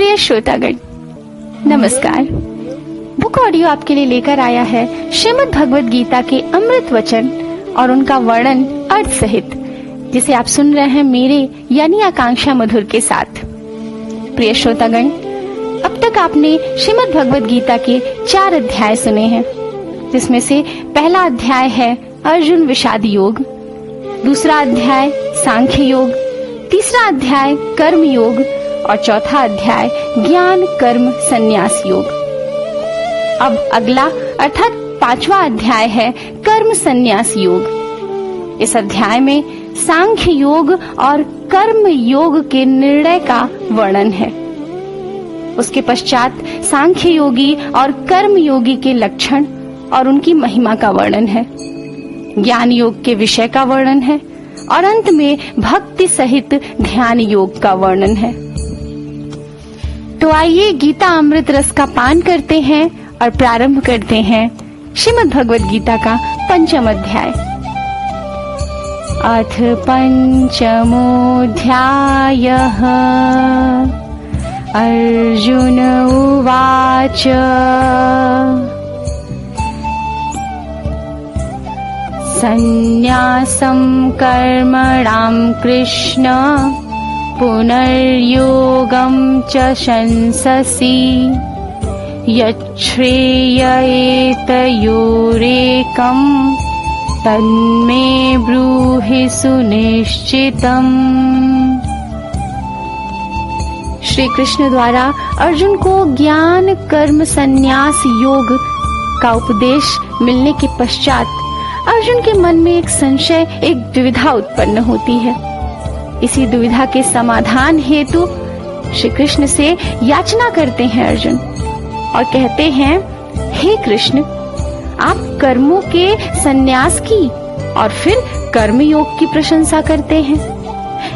प्रिय श्रोतागण, नमस्कार। बुक ऑडियो आपके लिए लेकर आया है श्रीमद् भगवद गीता के अमृत वचन और उनका वर्णन अर्थ सहित, जिसे आप सुन रहे हैं मेरे यानी आकांक्षा मधुर के साथ। प्रिय श्रोतागण, अब तक आपने श्रीमद् भगवद गीता के 4 अध्याय सुने हैं, जिसमें से पहला अध्याय है अर्जुन विषाद योग, दूसरा अध्याय सांख्य योग, तीसरा अध्याय कर्म योग और चौथा अध्याय ज्ञान कर्म संन्यास योग। अब अगला अर्थात 5वां अध्याय है कर्म संन्यास योग। इस अध्याय में सांख्य योग और कर्म योग के निर्णय का वर्णन है। उसके पश्चात सांख्य योगी और कर्म योगी के लक्षण और उनकी महिमा का वर्णन है, ज्ञान योग के विषय का वर्णन है और अंत में भक्ति सहित ध्यान योग का वर्णन है। तो आइए गीता अमृत रस का पान करते हैं और प्रारंभ करते हैं श्रीमद् भगवद गीता का 5वां अध्याय। अथ 5मोऽध्यायः। अर्जुन उवाच संन्यासं कर्मणां कृष्ण पुनर्योगं च शंससि यच्छ्रेय एतयोरेकं तन्मे ब्रूहि सुनिश्चितम्। श्री कृष्ण द्वारा अर्जुन को ज्ञान कर्म संन्यास योग का उपदेश मिलने के पश्चात अर्जुन के मन में एक संशय, एक दुविधा उत्पन्न होती है। इसी दुविधा के समाधान हेतु श्री कृष्ण से याचना करते हैं अर्जुन और कहते हैं, हे कृष्ण, आप कर्मों के संन्यास की और फिर कर्म योग की प्रशंसा करते हैं,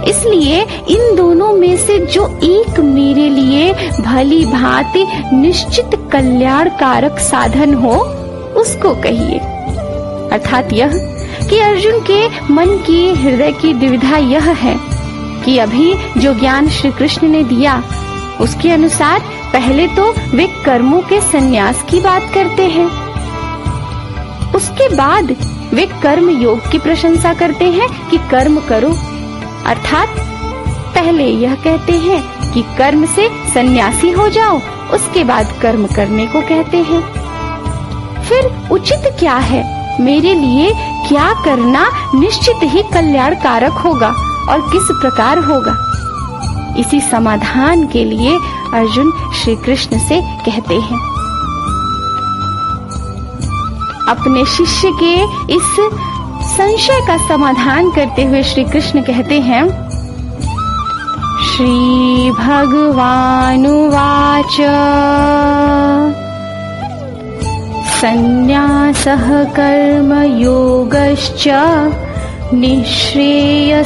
इसलिए इन दोनों में से जो एक मेरे लिए भली भांति निश्चित कल्याणकारक साधन हो उसको कहिए। अर्थात यह कि अर्जुन के मन की हृदय की दुविधा यह है कि अभी जो ज्ञान श्री कृष्ण ने दिया उसके अनुसार पहले तो वे कर्मों के संन्यास की बात करते हैं, उसके बाद वे कर्म योग की प्रशंसा करते हैं कि कर्म करो। अर्थात पहले यह कहते हैं कि कर्म से सन्यासी हो जाओ, उसके बाद कर्म करने को कहते हैं। फिर उचित क्या है, मेरे लिए क्या करना निश्चित ही कल्याणकारक होगा और किस प्रकार होगा, इसी समाधान के लिए अर्जुन श्री कृष्ण से कहते हैं। अपने शिष्य के इस संशय का समाधान करते हुए श्री कृष्ण कहते हैं, श्री भगवानुवाच संन्यासः कर्मयोगश्च निःश्रेयसकरावुभौ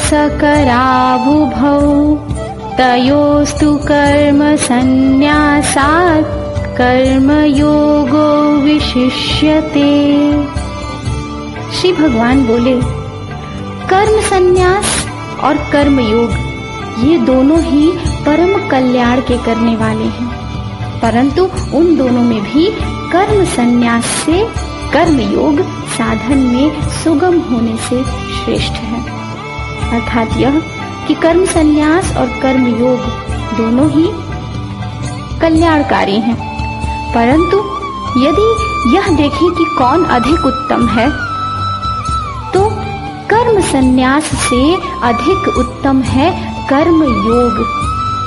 तयोस्तु कर्म संन्यासात् कर्मयोगो विशिष्यते। श्री भगवान बोले, कर्म संन्यास और कर्म योग ये दोनों ही परम कल्याण के करने वाले हैं, परंतु उन दोनों में भी कर्म संन्यास से कर्म योग साधन में सुगम होने से श्रेष्ठ है। अर्थात यह कि कर्म संन्यास और कर्म योग दोनों ही कल्याणकारी हैं, परंतु यदि यह देखें कि कौन अधिक उत्तम है तो कर्म संन्यास से अधिक उत्तम है कर्म योग,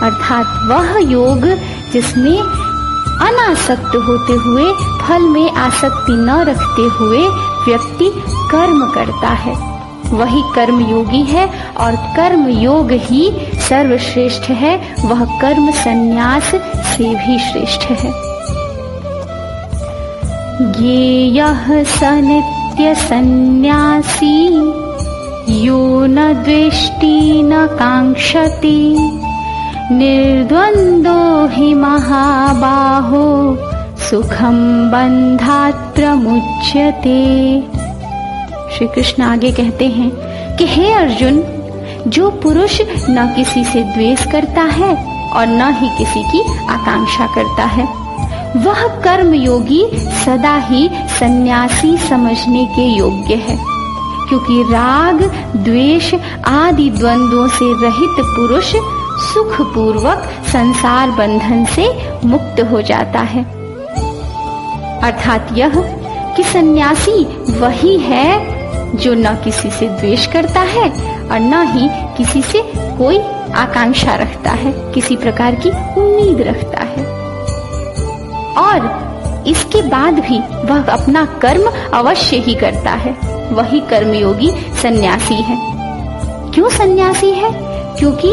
अर्थात वह योग जिसमें अनासक्त होते हुए फल में आसक्ति न रखते हुए व्यक्ति कर्म करता है, वही कर्म योगी है और कर्म योग ही सर्वश्रेष्ठ है, वह कर्म संन्यास से भी श्रेष्ठ है। ज्ञेयः स नित्य सन्न्यासी यो न द्वेष्टि न कांक्षति निर्द्वन्द्वो हि महाबाहो सुखम बंधात् प्रमुच्यते। श्री कृष्ण आगे कहते हैं कि हे अर्जुन, जो पुरुष न किसी से द्वेष करता है और न ही किसी की आकांक्षा करता है। वह कर्म योगी सदा ही सन्यासी समझने के योग्य है, क्योंकि राग द्वेष आदि द्वंद्वों से रहित पुरुष सुख पूर्वक संसार बंधन से मुक्त हो जाता है। अर्थात यह कि सन्यासी वही है जो न किसी से द्वेष करता है और न ही किसी से कोई आकांक्षा रखता है, किसी प्रकार की उम्मीद रखता है, और इसके बाद भी वह अपना कर्म अवश्य ही करता है। वही कर्मयोगी सन्यासी है। क्यों सन्यासी है? क्योंकि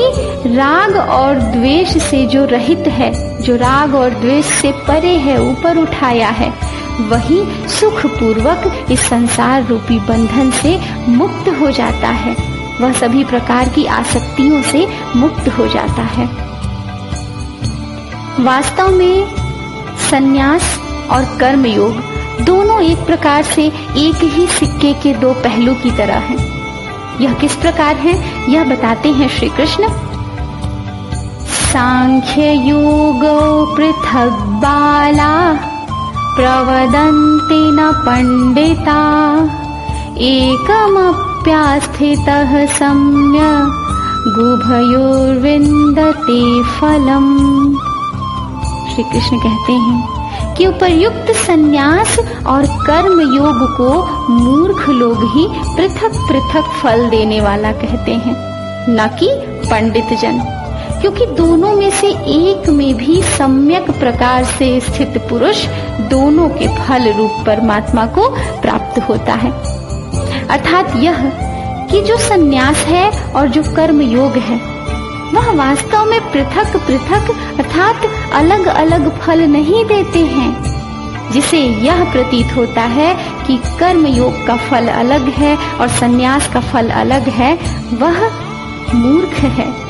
राग और द्वेष से जो रहित है, जो राग और द्वेष से परे है, ऊपर उठाया है, वही सुख पूर्वक इस संसार रूपी बंधन से मुक्त हो जाता है। वह सभी प्रकार की आसक्तियों से मुक्त हो जाता है। वास्तव में संन्यास और कर्म योग दोनों एक प्रकार से एक ही सिक्के के दो पहलू की तरह हैं। यह किस प्रकार है, यह बताते हैं श्री कृष्ण। सांख्य योगो पृथक बाला प्रवदन्ते न पंडिता एकमप्यास्थितः सम्यक् गुभयोर्विन्दते फलम्। श्री कृष्ण कहते हैं कि उपर्युक्त संन्यास और कर्म योग को मूर्ख लोग ही पृथक पृथक फल देने वाला कहते हैं, न कि पंडित जन, क्योंकि दोनों में से एक में भी सम्यक प्रकार से स्थित पुरुष दोनों के फल रूप परमात्मा को प्राप्त होता है। अर्थात यह कि जो संन्यास है और जो कर्म योग है वह वास्तव में पृथक पृथक अर्थात अलग अलग फल नहीं देते हैं। जिसे यह प्रतीत होता है कि कर्म योग का फल अलग है और संन्यास का फल अलग है, वह मूर्ख है।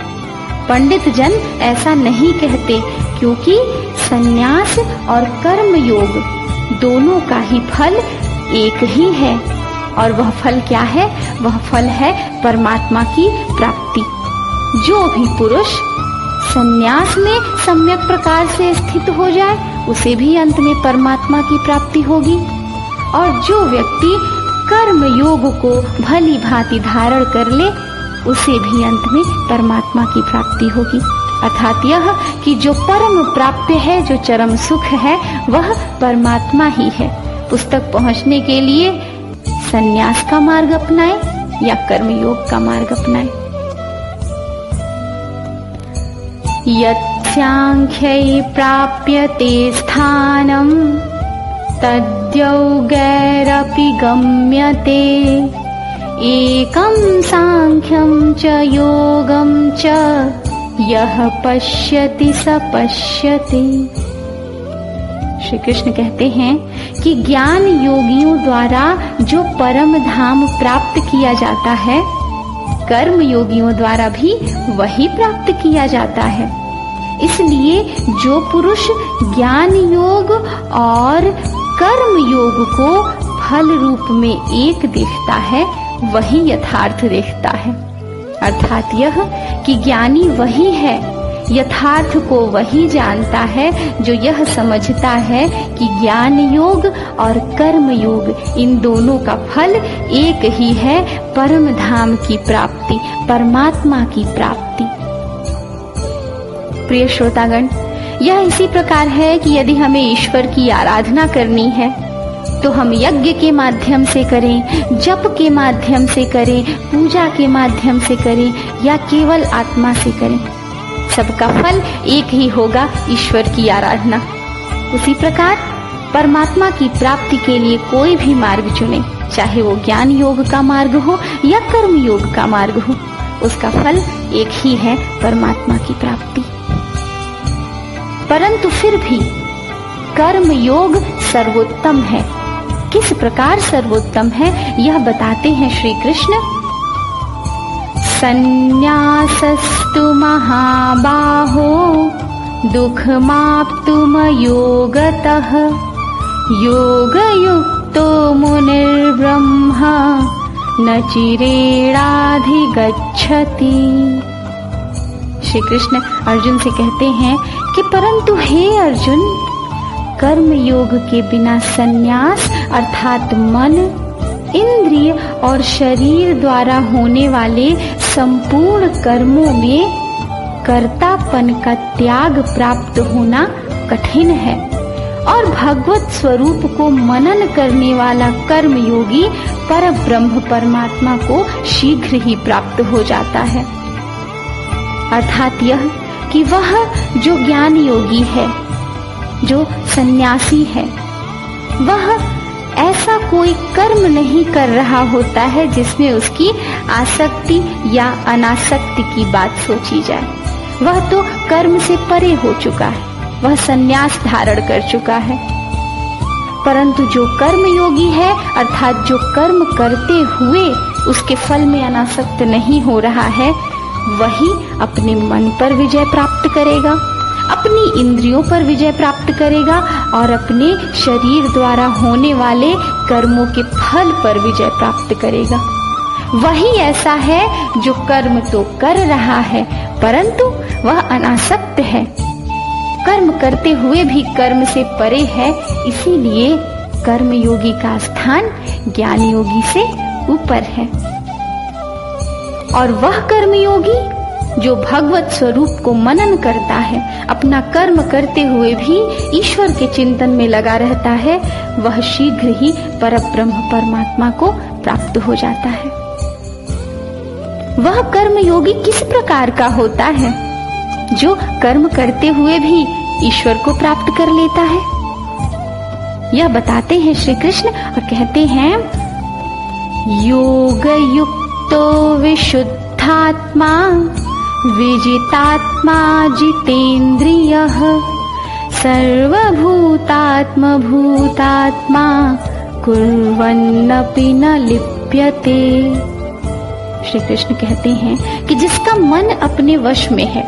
पंडित जन ऐसा नहीं कहते, क्योंकि संन्यास और कर्म योग दोनों का ही फल एक ही है। और वह फल क्या है? वह फल है परमात्मा की प्राप्ति। जो भी पुरुष संन्यास में सम्यक प्रकार से स्थित हो जाए, उसे भी अंत में परमात्मा की प्राप्ति होगी। और जो व्यक्ति कर्म योग को भली भांति धारण कर ले, उसे भी अंत में परमात्मा की प्राप्ति होगी। अर्थात यह कि जो परम प्राप्य है, जो चरम सुख है, वह परमात्मा ही है। उस तक पहुँचने के लिए संन्यास का मार्ग अपनाए या कर्मयोग का मार्ग अपनाए। यत्सांख्यै प्राप्यते स्थानं तद्योगैरपि गम्यते एकं सांख्यं च योगं च यः पश्यति स पश्यति। श्री कृष्ण कहते हैं कि ज्ञान योगियों द्वारा जो परम धाम प्राप्त किया जाता है, कर्म योगियों द्वारा भी वही प्राप्त किया जाता है। इसलिए जो पुरुष ज्ञान योग और कर्म योग को फल रूप में एक देखता है, वही यथार्थ देखता है। अर्थात यह कि ज्ञानी वही है, यथार्थ को वही जानता है, जो यह समझता है कि ज्ञान योग और कर्म योग इन दोनों का फल एक ही है, परम धाम की प्राप्ति, परमात्मा की प्राप्ति। प्रिय श्रोतागण, यह इसी प्रकार है कि यदि हमें ईश्वर की आराधना करनी है तो हम यज्ञ के माध्यम से करें, जप के माध्यम से करें, पूजा के माध्यम से करें या केवल आत्मा से करें, सबका फल एक ही होगा, ईश्वर की आराधना। उसी प्रकार परमात्मा की प्राप्ति के लिए कोई भी मार्ग चुने, चाहे वो ज्ञान योग का मार्ग हो या कर्म योग का मार्ग हो, उसका फल एक ही है, परमात्मा की प्राप्ति। परंतु फिर भी कर्म योग सर्वोत्तम है। किस प्रकार सर्वोत्तम है, यह बताते हैं श्री कृष्ण। संन्यासस्तु महाबाहो दुःखमाप्तुम योगतः योगयुक्तो मुनिर्ब्रह्मा न चिरेणाधिगच्छति। श्री कृष्ण अर्जुन से कहते हैं कि परंतु हे अर्जुन, कर्म योग के बिना संन्यास अर्थात मन, इंद्रिय और शरीर द्वारा होने वाले संपूर्ण कर्मों में कर्तापन का त्याग प्राप्त होना कठिन है और भगवत स्वरूप को मनन करने वाला कर्म योगी पर ब्रह्म परमात्मा को शीघ्र ही प्राप्त हो जाता है। अर्थात यह कि वह जो ज्ञान योगी है, जो सन्यासी है, वह ऐसा कोई कर्म नहीं कर रहा होता है जिसमें उसकी आसक्ति या अनासक्ति की बात सोची जाए। वह तो कर्म से परे हो चुका है, वह संन्यास धारण कर चुका है। परंतु जो कर्म योगी है, अर्थात जो कर्म करते हुए उसके फल में अनासक्त नहीं हो रहा है, वही अपने मन पर विजय प्राप्त करेगा, अपनी इंद्रियों पर विजय प्राप्त करेगा और अपने शरीर द्वारा होने वाले कर्मों के फल पर विजय प्राप्त करेगा। वही ऐसा है जो कर्म तो कर रहा है परंतु वह अनासक्त है, कर्म करते हुए भी कर्म से परे है। इसीलिए कर्म योगी का स्थान ज्ञान योगी से ऊपर है। और वह कर्म योगी जो भगवत स्वरूप को मनन करता है, अपना कर्म करते हुए भी ईश्वर के चिंतन में लगा रहता है, वह शीघ्र ही परब्रह्म परमात्मा को प्राप्त हो जाता है। वह कर्म योगी किस प्रकार का होता है? जो कर्म करते हुए भी ईश्वर को प्राप्त कर लेता है। यह बताते हैं श्री कृष्ण और कहते हैं, योग युक्तो विशुद्धात्मा विजितात्मा जितेन्द्रियः सर्वभूतात्म भूतात्मा कुर्वन्नपि न लिप्यते। श्री कृष्ण कहते हैं कि जिसका मन अपने वश में है,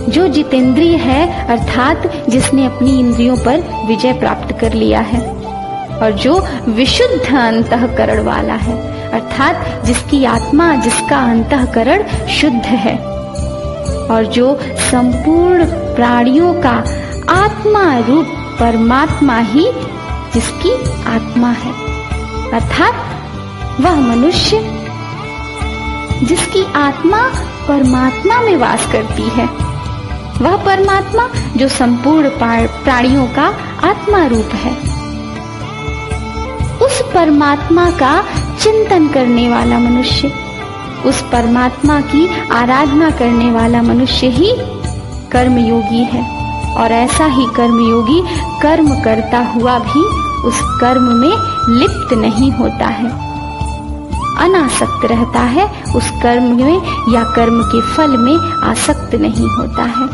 जो जितेंद्रिय है, अर्थात जिसने अपनी इंद्रियों पर विजय प्राप्त कर लिया है, और जो विशुद्ध अंतःकरण वाला है, अर्थात जिसकी आत्मा, जिसका अंतःकरण शुद्ध है, और जो संपूर्ण प्राणियों का आत्मा रूप परमात्मा ही जिसकी आत्मा है, अर्थात वह मनुष्य जिसकी आत्मा परमात्मा में वास करती है, वह परमात्मा जो संपूर्ण प्राणियों का आत्मा रूप है, उस परमात्मा का चिंतन करने वाला मनुष्य, उस परमात्मा की आराधना करने वाला मनुष्य ही कर्मयोगी है। और ऐसा ही कर्मयोगी कर्म करता हुआ भी उस कर्म में लिप्त नहीं होता है, अनासक्त रहता है, उस कर्म में या कर्म के फल में आसक्त नहीं होता है।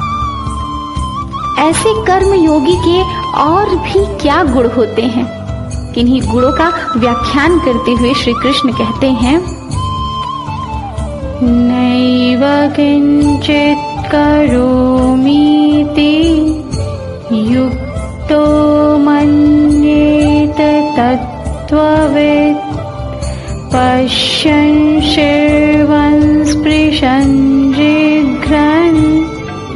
ऐसे कर्म योगी के और भी क्या गुण होते हैं? किन्हीं गुणों का व्याख्यान करते हुए श्री कृष्ण कहते हैं, नैव किंचित् करोमीति युक्तो मन्येत तत्त्ववित् पश्यन् शृण्वन् स्पृशन् जिघ्रन्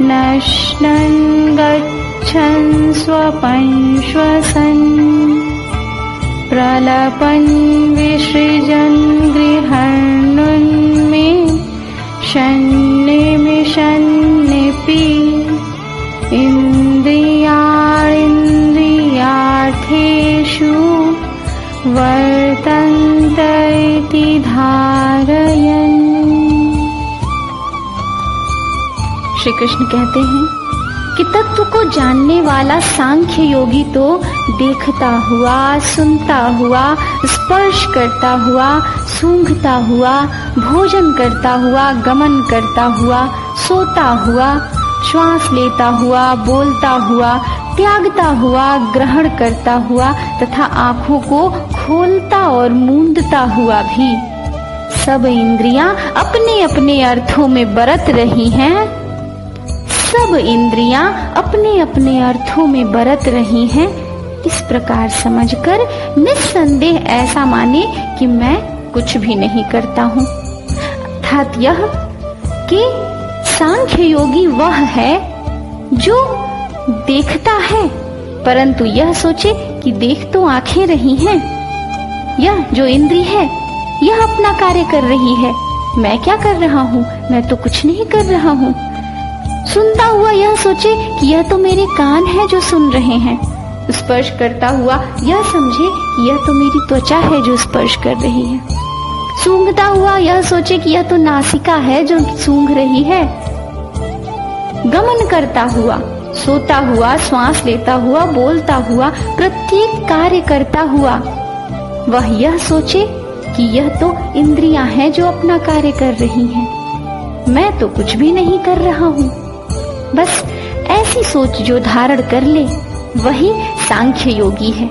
नश्नन् गच्छन् स्वपन् श्वसन् प्रलपन् विसृजन् गृहन्नुन्मे शन्निमिषन्निपि इन्द्रियार्थेषु वर्तन्त इति धारयन्। श्री कृष्ण कहते हैं कि तत्व को जानने वाला सांख्य योगी तो देखता हुआ, सुनता हुआ, स्पर्श करता हुआ, सूंघता हुआ, भोजन करता हुआ, गमन करता हुआ, सोता हुआ, श्वास लेता हुआ, बोलता हुआ, त्यागता हुआ, ग्रहण करता हुआ तथा आँखों को खोलता और मूंदता हुआ भी सब इंद्रियां अपने अपने अर्थों में बरत रही हैं, सब इंद्रियां अपने अपने अर्थों में बरत रही हैं, इस प्रकार समझकर निस्संदेह ऐसा माने कि मैं कुछ भी नहीं करता हूँ। अर्थात यह कि सांख्य योगी वह है जो देखता है, परंतु यह सोचे कि देख तो आंखें रही हैं। यह जो इंद्री है यह अपना कार्य कर रही है, मैं क्या कर रहा हूँ? मैं तो कुछ नहीं कर रहा हूँ। सुनता हुआ यह सोचे कि यह तो मेरे कान हैं जो सुन रहे हैं। स्पर्श करता हुआ यह समझे कि यह तो मेरी त्वचा है जो स्पर्श कर रही है। सूंघता हुआ यह सोचे कि यह तो नासिका है जो सूंघ रही है। गमन करता हुआ, सोता हुआ, श्वास लेता हुआ, बोलता हुआ, प्रत्येक कार्य करता हुआ वह यह सोचे कि यह तो इंद्रियां हैं जो अपना कार्य कर रही हैं, मैं तो कुछ भी नहीं कर रहा हूँ। बस ऐसी सोच जो धारण कर ले वही सांख्य योगी है,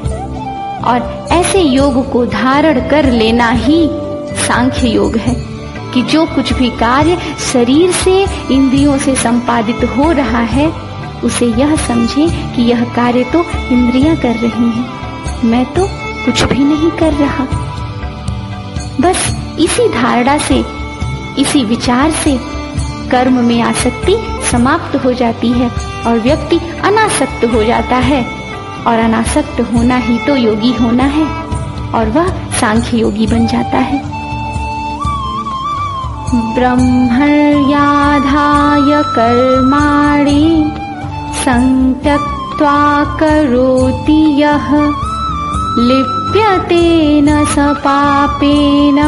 और ऐसे योग को धारण कर लेना ही सांख्य योग है कि जो कुछ भी कार्य शरीर से, इंद्रियों से संपादित हो रहा है, उसे यह समझे कि यह कार्य तो इंद्रियां कर रही हैं, मैं तो कुछ भी नहीं कर रहा। बस इसी धारणा से, इसी विचार से कर्म में आसक्ति समाप्त हो जाती है और व्यक्ति अनासक्त हो जाता है, और अनासक्त होना ही तो योगी होना है, और वह सांख्य योगी बन जाता है। ब्रह्मण्याधाय कर्माणि संत्यक्त्वा करोति यः लिप्यते न स पापेन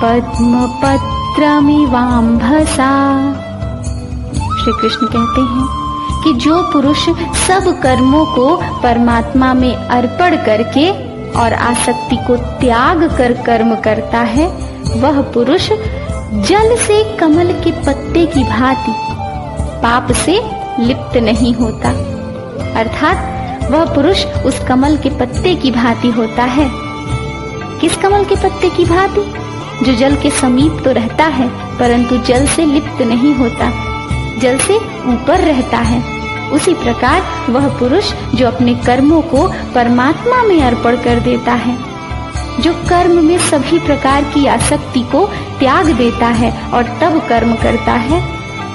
पद्मपत्रमिवाम्भसा। श्री कृष्ण कहते हैं कि जो पुरुष सब कर्मों को परमात्मा में अर्पण करके और आसक्ति को त्याग कर कर्म करता है, वह पुरुष जल से कमल के पत्ते की भांति पाप से लिप्त नहीं होता। अर्थात वह पुरुष उस कमल के पत्ते की भांति होता है। किस कमल के पत्ते की भांति? जो जल के समीप तो रहता है परंतु जल से लिप्त नहीं होता, जल से ऊपर रहता है। उसी प्रकार वह पुरुष जो अपने कर्मों को परमात्मा में अर्पण कर देता है, जो कर्म में सभी प्रकार की आसक्ति को त्याग देता है और तब कर्म करता है,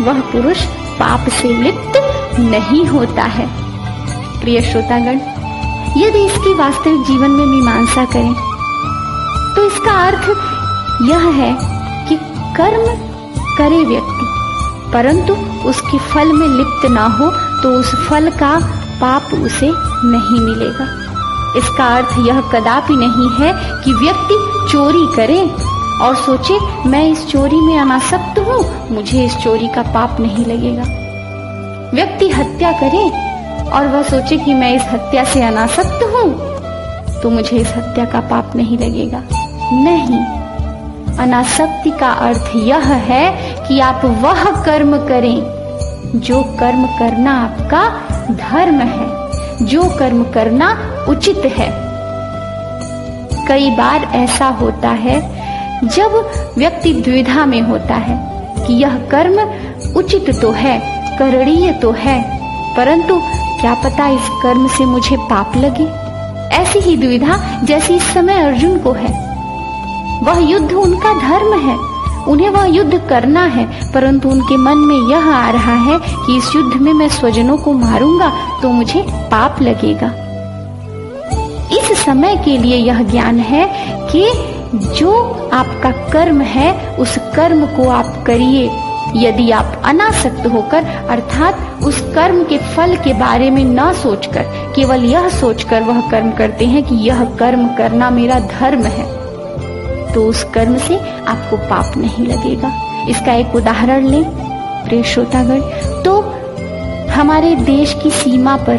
वह पुरुष पाप से लिप्त नहीं होता है। प्रिय श्रोतागण, यदि इसकी वास्तविक जीवन में मीमांसा करें तो इसका अर्थ यह है कि कर्म करे व्यक्ति परंतु उसके फल में लिप्त ना हो तो उस फल का पाप उसे नहीं मिलेगा। इसका अर्थ यह कदापि नहीं है कि व्यक्ति चोरी करे और सोचे मैं इस चोरी में अनासक्त हूँ, मुझे इस चोरी का पाप नहीं लगेगा। व्यक्ति हत्या करे और वह सोचे कि मैं इस हत्या से अनासक्त हूँ तो मुझे इस हत्या का पाप नहीं लगेगा। नहीं, अनासक्ति का अर्थ यह है कि आप वह कर्म करें जो कर्म करना आपका धर्म है, जो कर्म करना उचित है। कई बार ऐसा होता है जब व्यक्ति द्विधा में होता है कि यह कर्म उचित तो है, करणीय तो है, परंतु क्या पता इस कर्म से मुझे पाप लगे। ऐसी ही दुविधा जैसी इस समय अर्जुन को है। वह युद्ध उनका धर्म है, उन्हें वह युद्ध करना है, परंतु उनके मन में यह आ रहा है कि इस युद्ध में मैं स्वजनों को मारूंगा तो मुझे पाप लगेगा। इस समय के लिए यह ज्ञान है कि जो आपका कर्म है उस कर्म को आप करिए। यदि आप अनासक्त होकर अर्थात उस कर्म के फल के बारे में न सोचकर केवल यह सोचकर वह कर्म करते हैं कि यह कर्म करना मेरा धर्म है, तो उस कर्म से आपको पाप नहीं लगेगा। इसका एक उदाहरण लें प्रिय श्रोतागण, तो हमारे देश की सीमा पर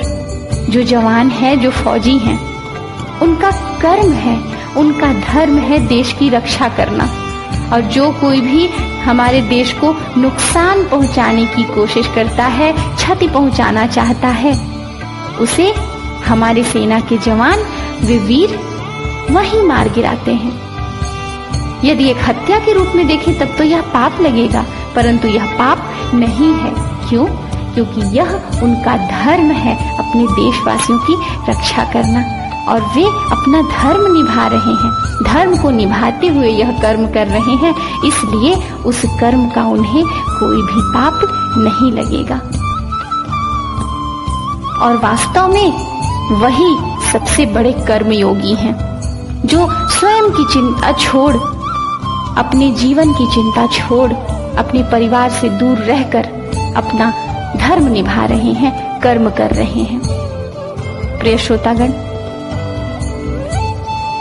जो जवान है, जो फौजी हैं, उनका कर्म है, उनका धर्म है देश की रक्षा करना। और जो कोई भी हमारे देश को नुकसान पहुंचाने की कोशिश करता है, क्षति पहुंचाना चाहता है, उसे हमारी सेना के जवान वे वीर वहीं मार गिराते हैं। यदि एक हत्या के रूप में देखें तब तो यह पाप लगेगा, परंतु यह पाप नहीं है। क्यों? क्योंकि यह उनका धर्म है अपने देशवासियों की रक्षा करना। और वे अपना धर्म निभा रहे हैं। धर्म को निभाते हुए यह कर्म कर रहे हैं, इसलिए उस कर्म का उन्हें कोई भी पाप नहीं लगेगा। और वास्तव में वही सबसे बड़े कर्मयोगी हैं, जो स्वयं की चिंता छोड़, अपने जीवन की चिंता छोड़, अपने परिवार से दूर रहकर अपना धर्म निभा रहे हैं, कर्म कर रहे हैं। प्रिय श्रोतागण,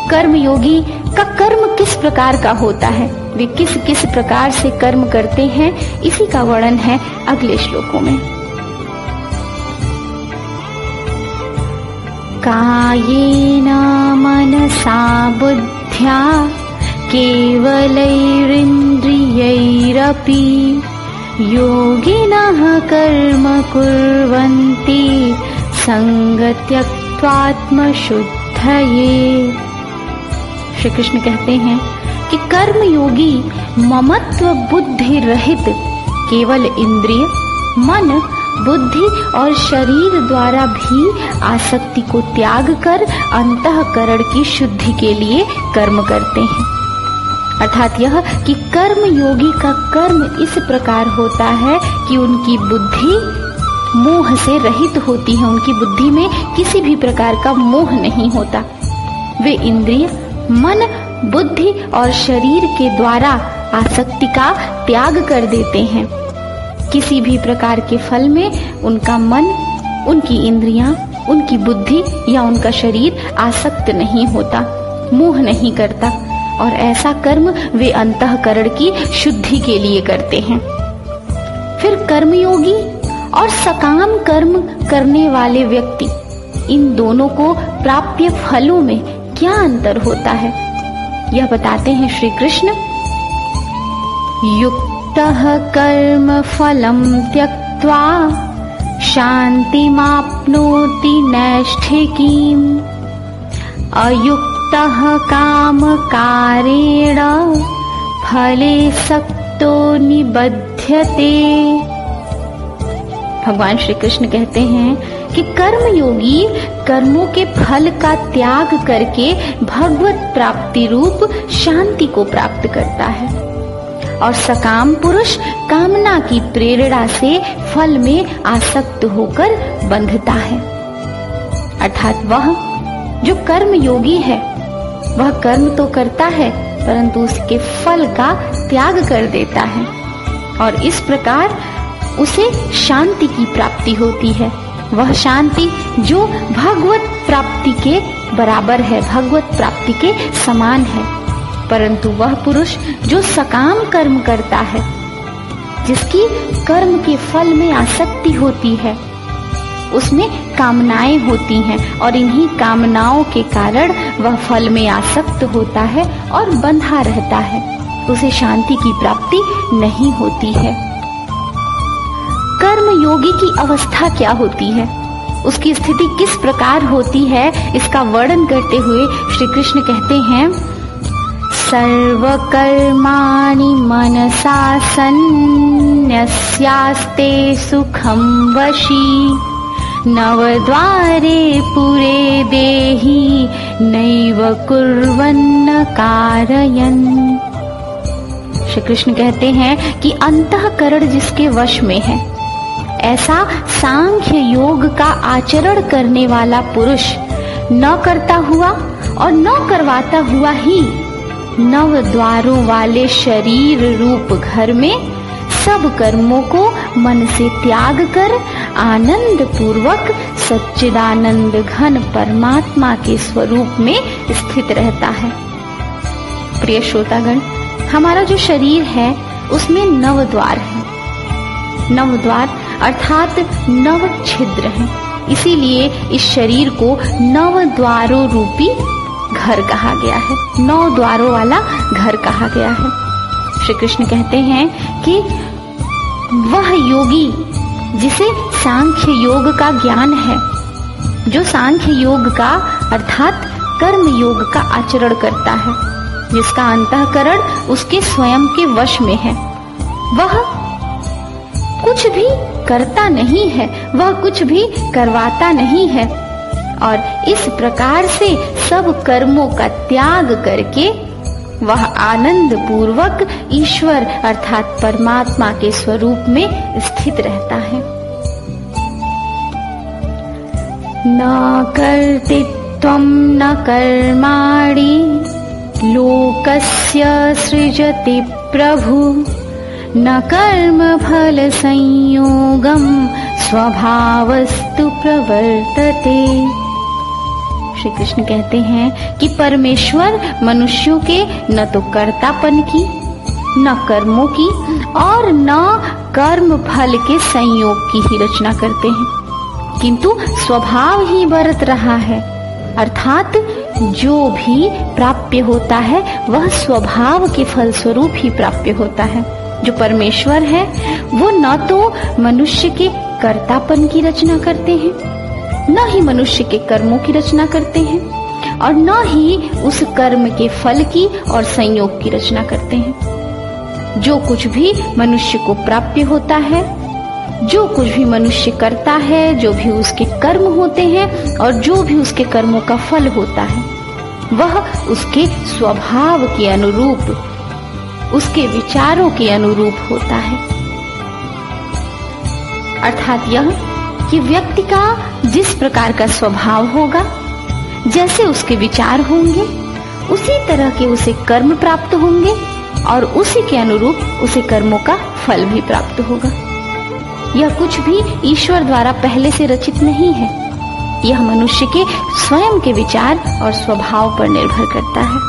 कर्मयोगी का कर्म किस प्रकार का होता है, वे किस किस प्रकार से कर्म करते हैं, इसी का वर्णन है अगले श्लोकों में। कायेन मनसा बुद्ध्या केवलैरिन्द्रियैरपि योगिनः कर्म कुर्वन्ति संगत्यक्त्वात्मशुद्धये। श्री कृष्ण कहते हैं कि कर्मयोगी ममत्व बुद्धि रहित केवल इंद्रिय, मन, बुद्धि और शरीर द्वारा भी आसक्ति को त्याग कर अंतःकरण की शुद्धि के लिए कर्म करते हैं। अर्थात यह कि कर्म योगी का कर्म इस प्रकार होता है कि उनकी बुद्धि मोह से रहित होती है, उनकी बुद्धि में किसी भी प्रकार का मोह नहीं होता। वे इंद्रिय, मन, बुद्धि और शरीर के द्वारा आसक्ति का त्याग कर देते हैं। किसी भी प्रकार के फल में उनका मन, उनकी इंद्रियां, उनकी बुद्धि या उनका शरीर आसक्त नहीं होता, मोह नहीं करता, और ऐसा कर्म वे अंतःकरण की शुद्धि के लिए करते हैं। फिर कर्मयोगी और सकाम कर्म करने वाले व्यक्ति, इन दोनों को प्राप्य फलों में क्या अंतर होता है, यह बताते हैं श्री कृष्ण। युक्तः कर्म फलं त्यक्त्वा शान्तिमाप्नोति नैष्ठिकीम् अयुक्तः कामकारेण फले सक्तो निबध्यते। भगवान श्री कृष्ण कहते हैं कि कर्मयोगी कर्मों के फल का त्याग करके भगवत प्राप्ति रूप शांति को प्राप्त करता है, और सकाम पुरुष कामना की प्रेरणा से फल में आसक्त होकर बंधता है। अर्थात वह जो कर्म योगी है, वह कर्म तो करता है परंतु उसके फल का त्याग कर देता है, और इस प्रकार उसे शांति की प्राप्ति होती है। वह शांति जो भगवत प्राप्ति के बराबर है, भगवत प्राप्ति के समान है। परंतु वह पुरुष जो सकाम कर्म करता है, जिसकी कर्म के फल में आसक्ति होती है, उसमें कामनाएं होती हैं, और इन्हीं कामनाओं के कारण वह फल में आसक्त होता है और बंधा रहता है, उसे शांति की प्राप्ति नहीं होती है। कर्म योगी की अवस्था क्या होती है, उसकी स्थिति किस प्रकार होती है, इसका वर्णन करते हुए श्री कृष्ण कहते हैं, सर्वकर्माणि मनसा सन्न्यस्यास्ते सुखं वशी नवद्वारे पुरे देहि नैव कुर्वन्न कारयन्। श्री कृष्ण कहते हैं कि अंतःकरण जिसके वश में है, ऐसा सांख्य योग का आचरण करने वाला पुरुष न करता हुआ और न करवाता हुआ ही नव द्वारों वाले शरीर रूप घर में सब कर्मों को मन से त्याग कर आनंद पूर्वक सच्चिदानंद घन परमात्मा के स्वरूप में स्थित रहता है। प्रिय श्रोतागण, हमारा जो शरीर है उसमें 9 द्वार है। 9 द्वार अर्थात 9 छिद्र हैं, इसीलिए इस शरीर को 9 द्वारों रूपी घर कहा गया है, 9 द्वारों वाला घर कहा गया है। श्री कृष्ण कहते हैं कि वह योगी जिसे सांख्य योग का ज्ञान है, जो सांख्य योग का अर्थात कर्म योग का आचरण करता है, जिसका अंतःकरण उसके स्वयं के वश में है, वह कुछ भी करता नहीं है, वह कुछ भी करवाता नहीं है, और इस प्रकार से सब कर्मों का त्याग करके वह आनंद पूर्वक ईश्वर अर्थात परमात्मा के स्वरूप में स्थित रहता है। न कर्तृत्वं न कर्माणि लोकस्य सृजति प्रभु न कर्म फल संयोगम स्वभावस्तु प्रवर्तते। श्री कृष्ण कहते हैं कि परमेश्वर मनुष्यों के न तो कर्तापन की, न कर्मों की और न कर्म फल के संयोग की ही रचना करते हैं, किंतु स्वभाव ही बरत रहा है। अर्थात जो भी प्राप्य होता है वह स्वभाव के फल स्वरूप ही प्राप्य होता है। जो परमेश्वर है वो न तो मनुष्य के कर्तापन की रचना करते हैं, न ही मनुष्य के कर्मों की रचना करते हैं और न ही उस कर्म के फल की और संयोग की रचना करते हैं। जो कुछ भी मनुष्य को प्राप्य होता है, जो कुछ भी मनुष्य करता है, जो भी उसके कर्म होते हैं और जो भी उसके कर्मों का फल होता है, वह उसके स्वभाव के अनुरूप, उसके विचारों के अनुरूप होता है। अर्थात यह कि व्यक्ति का जिस प्रकार का स्वभाव होगा, जैसे उसके विचार होंगे, उसी तरह के उसे कर्म प्राप्त होंगे और उसी के अनुरूप उसे कर्मों का फल भी प्राप्त होगा। यह कुछ भी ईश्वर द्वारा पहले से रचित नहीं है, यह मनुष्य के स्वयं के विचार और स्वभाव पर निर्भर करता है।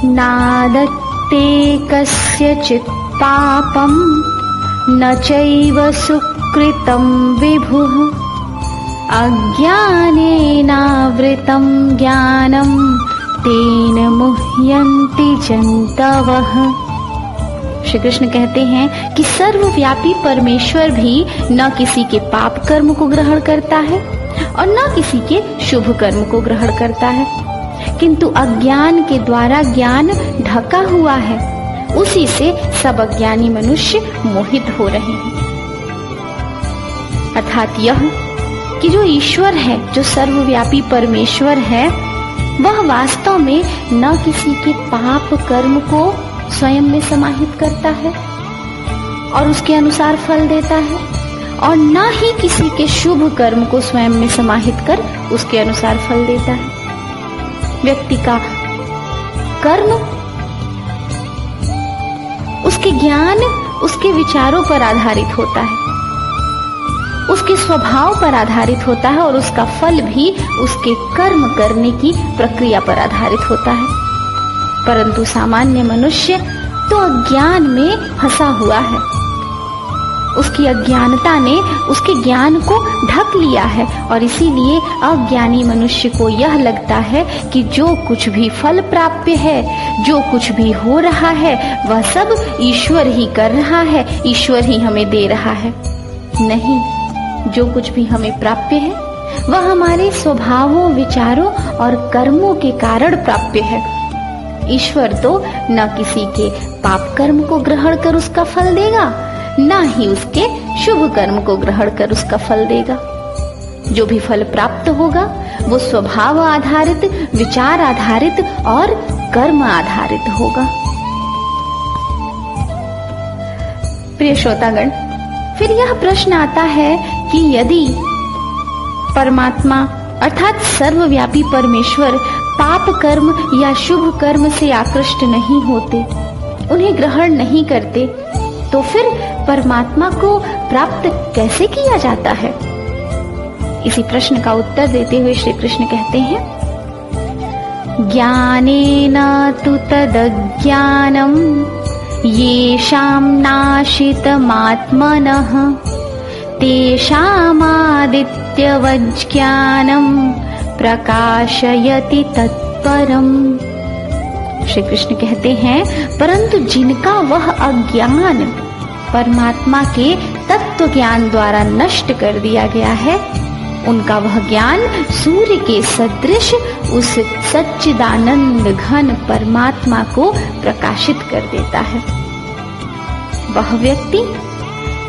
नादत्ते कस्यचित् पापं न चैव सुकृतं विभुः अज्ञानेनावृतं ज्ञानं तेन मुह्यन्ति जन्तवः। श्री कृष्ण कहते हैं कि सर्वव्यापी परमेश्वर भी न किसी के पाप कर्म को ग्रहण करता है और न किसी के शुभ कर्म को ग्रहण करता है, किंतु अज्ञान के द्वारा ज्ञान ढका हुआ है, उसी से सब अज्ञानी मनुष्य मोहित हो रहे हैं। अर्थात यह कि जो ईश्वर है, जो सर्वव्यापी परमेश्वर है, वह वास्तव में न किसी के पाप कर्म को स्वयं में समाहित करता है और उसके अनुसार फल देता है और न ही किसी के शुभ कर्म को स्वयं में समाहित कर उसके अनुसार फल देता है। व्यक्ति का कर्म उसके ज्ञान, उसके विचारों पर आधारित होता है, उसके स्वभाव पर आधारित होता है और उसका फल भी उसके कर्म करने की प्रक्रिया पर आधारित होता है। परंतु सामान्य मनुष्य तो अज्ञान में फंसा हुआ है, उसकी अज्ञानता ने उसके ज्ञान को ढक लिया है और इसीलिए अज्ञानी मनुष्य को यह लगता है कि जो कुछ भी फल प्राप्य है, जो कुछ भी हो रहा है, वह सब ईश्वर ही कर रहा है, ईश्वर ही हमें दे रहा है। नहीं, जो कुछ भी हमें प्राप्य है वह हमारे स्वभावों, विचारों और कर्मों के कारण प्राप्य है। ईश्वर तो न किसी के पाप कर्म को ग्रहण कर उसका फल देगा, न ही उसके शुभ कर्म को ग्रहण कर उसका फल देगा। जो भी फल प्राप्त होगा वो स्वभाव आधारित, विचार आधारित और कर्म आधारित होगा। प्रिय श्रोतागण, फिर यह प्रश्न आता है कि यदि परमात्मा अर्थात सर्वव्यापी परमेश्वर पाप कर्म या शुभ कर्म से आकृष्ट नहीं होते, उन्हें ग्रहण नहीं करते, तो फिर परमात्मा को प्राप्त कैसे किया जाता है? इसी प्रश्न का उत्तर देते हुए श्री कृष्ण कहते हैं, ज्ञानेन तु तदज्ञानम् येषां नाशितमात्मनः तेषामादित्यवज्ज्ञानं प्रकाशयति तत्परम्। श्री कृष्ण कहते हैं, परंतु जिनका वह अज्ञान परमात्मा के तत्व ज्ञान द्वारा नष्ट कर दिया गया है, उनका वह ज्ञान सूर्य के सदृश उस सच्चिदानंद घन परमात्मा को प्रकाशित कर देता है। वह व्यक्ति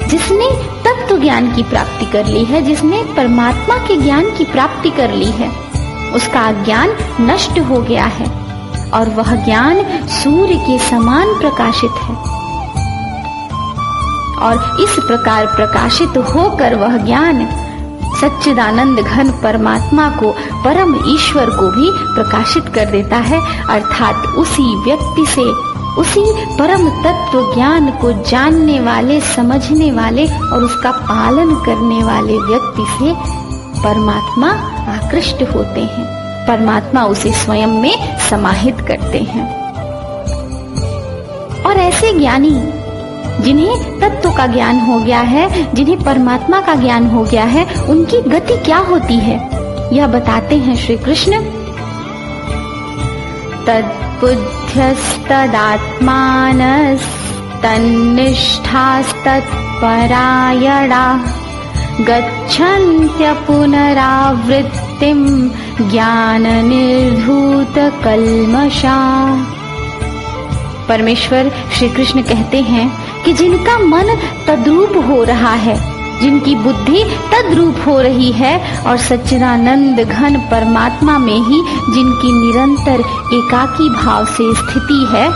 जिसने तत्व तत्व ज्ञान की प्राप्ति कर ली है, जिसने परमात्मा के ज्ञान की प्राप्ति कर ली है, उसका अज्ञान नष्ट हो गया है और वह ज्ञान सूर्य के समान प्रकाशित है। और इस प्रकार प्रकाशित होकर वह ज्ञान सच्चिदानंद घन परमात्मा को, परम ईश्वर को भी प्रकाशित कर देता है। अर्थात उसी व्यक्ति से, उसी परम तत्व ज्ञान को जानने वाले, समझने वाले और उसका पालन करने वाले व्यक्ति से परमात्मा आकृष्ट होते हैं, परमात्मा उसे स्वयं में समाहित करते हैं। और ऐसे ज्ञानी जिन्हें तत्व का ज्ञान हो गया है, जिन्हें परमात्मा का ज्ञान हो गया है, उनकी गति क्या होती है, यह बताते हैं श्री कृष्ण। तन्निष्ठास्तत्परायणाः गच्छन्त्य पुनरावृत्तिं ज्ञाननिर्धूतकल्मषाः। परमेश्वर श्री कृष्ण कहते हैं कि जिनका मन तद्रूप हो रहा है, जिनकी बुद्धि तद्रूप हो रही है और सच्चिदानंद घन परमात्मा में ही जिनकी निरंतर एकाकी भाव से स्थिति है,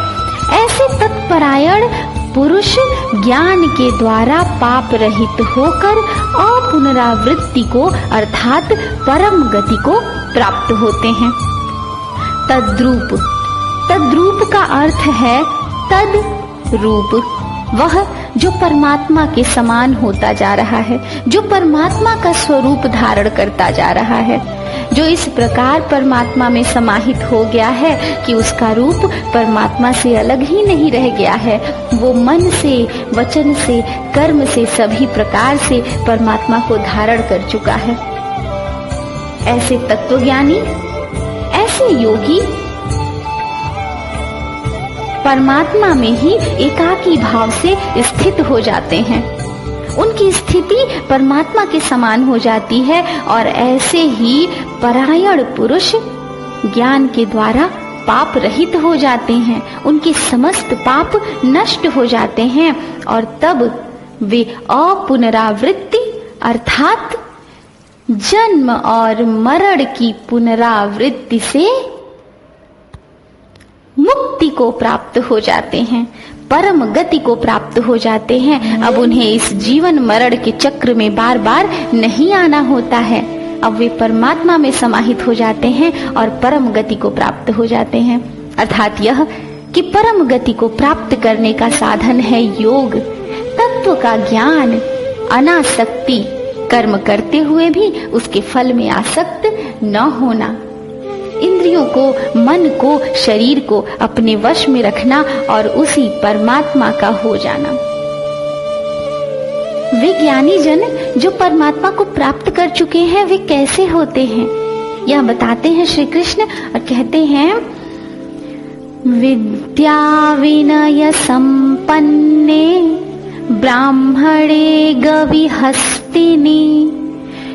ऐसे तत्परायण पुरुष ज्ञान के द्वारा पाप रहित होकर अपुनरावृत्ति को अर्थात परम गति को प्राप्त होते हैं। तद्रूप, तद्रूप का अर्थ है तद रूप, वह जो परमात्मा के समान होता जा रहा है, जो परमात्मा का स्वरूप धारण करता जा रहा है, जो इस प्रकार परमात्मा में समाहित हो गया है कि उसका रूप परमात्मा से अलग ही नहीं रह गया है। वो मन से, वचन से, कर्म से, सभी प्रकार से परमात्मा को धारण कर चुका है। ऐसे तत्वज्ञानी, ऐसे योगी परमात्मा में ही एकाकी भाव से स्थित हो जाते हैं। उनकी स्थिति परमात्मा के समान हो जाती है और ऐसे ही परायण पुरुष ज्ञान के द्वारा पाप रहित हो जाते हैं, उनके समस्त पाप नष्ट हो जाते हैं और तब वे अपुनरावृत्ति अर्थात जन्म और मरण की पुनरावृत्ति से मुक्ति को प्राप्त हो जाते हैं, परम गति को प्राप्त हो जाते हैं। अब उन्हें इस जीवन मरण के चक्र में बार बार नहीं आना होता है। अब वे परमात्मा में समाहित हो जाते हैं और परम गति को प्राप्त हो जाते हैं। अर्थात यह कि परम गति को प्राप्त करने का साधन है योग, तत्व का ज्ञान, अनासक्ति, कर्म करते हुए भी उसके फल में आसक्त न होना, इंद्रियों को, मन को, शरीर को अपने वश में रखना और उसी परमात्मा का हो जाना। वे ज्ञानी जन जो परमात्मा को प्राप्त कर चुके हैं, वे कैसे होते हैं यह बताते हैं श्री कृष्ण और कहते हैं, विद्या विनय संपन्ने ब्राह्मणे गविहस्तिनि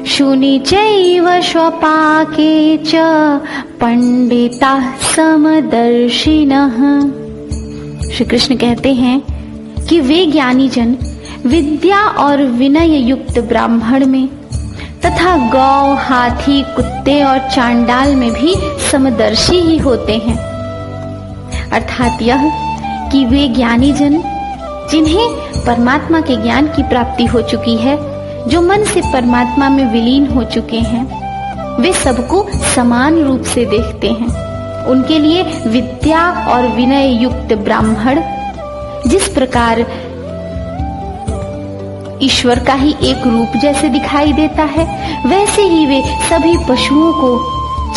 शुनि चैव स्वपाके च पंडिताः समदर्शिनः। श्री कृष्ण कहते हैं कि वे ज्ञानी जन विद्या और विनय युक्त ब्राह्मण में तथा गौ, हाथी, कुत्ते और चांडाल में भी समदर्शी ही होते हैं। अर्थात यह कि वे ज्ञानी जन जिन्हें परमात्मा के ज्ञान की प्राप्ति हो चुकी है, जो मन से परमात्मा में विलीन हो चुके हैं, वे सबको समान रूप से देखते हैं। उनके लिए विद्या और विनय युक्त ब्राह्मण जिस प्रकार ईश्वर का ही एक रूप जैसे दिखाई देता है, वैसे ही वे सभी पशुओं को,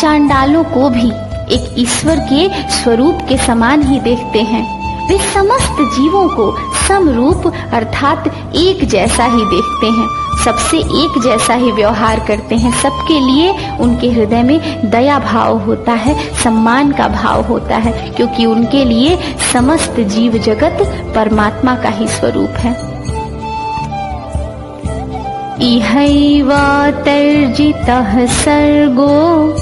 चांडालों को भी एक ईश्वर के स्वरूप के समान ही देखते हैं। वे समस्त जीवों को समरूप अर्थात एक जैसा ही देखते हैं, सबसे एक जैसा ही व्यवहार करते हैं। सबके लिए उनके हृदय में दया भाव होता है, सम्मान का भाव होता है, क्योंकि उनके लिए समस्त जीव जगत परमात्मा का ही स्वरूप है। इहैव तर्जितः सर्गो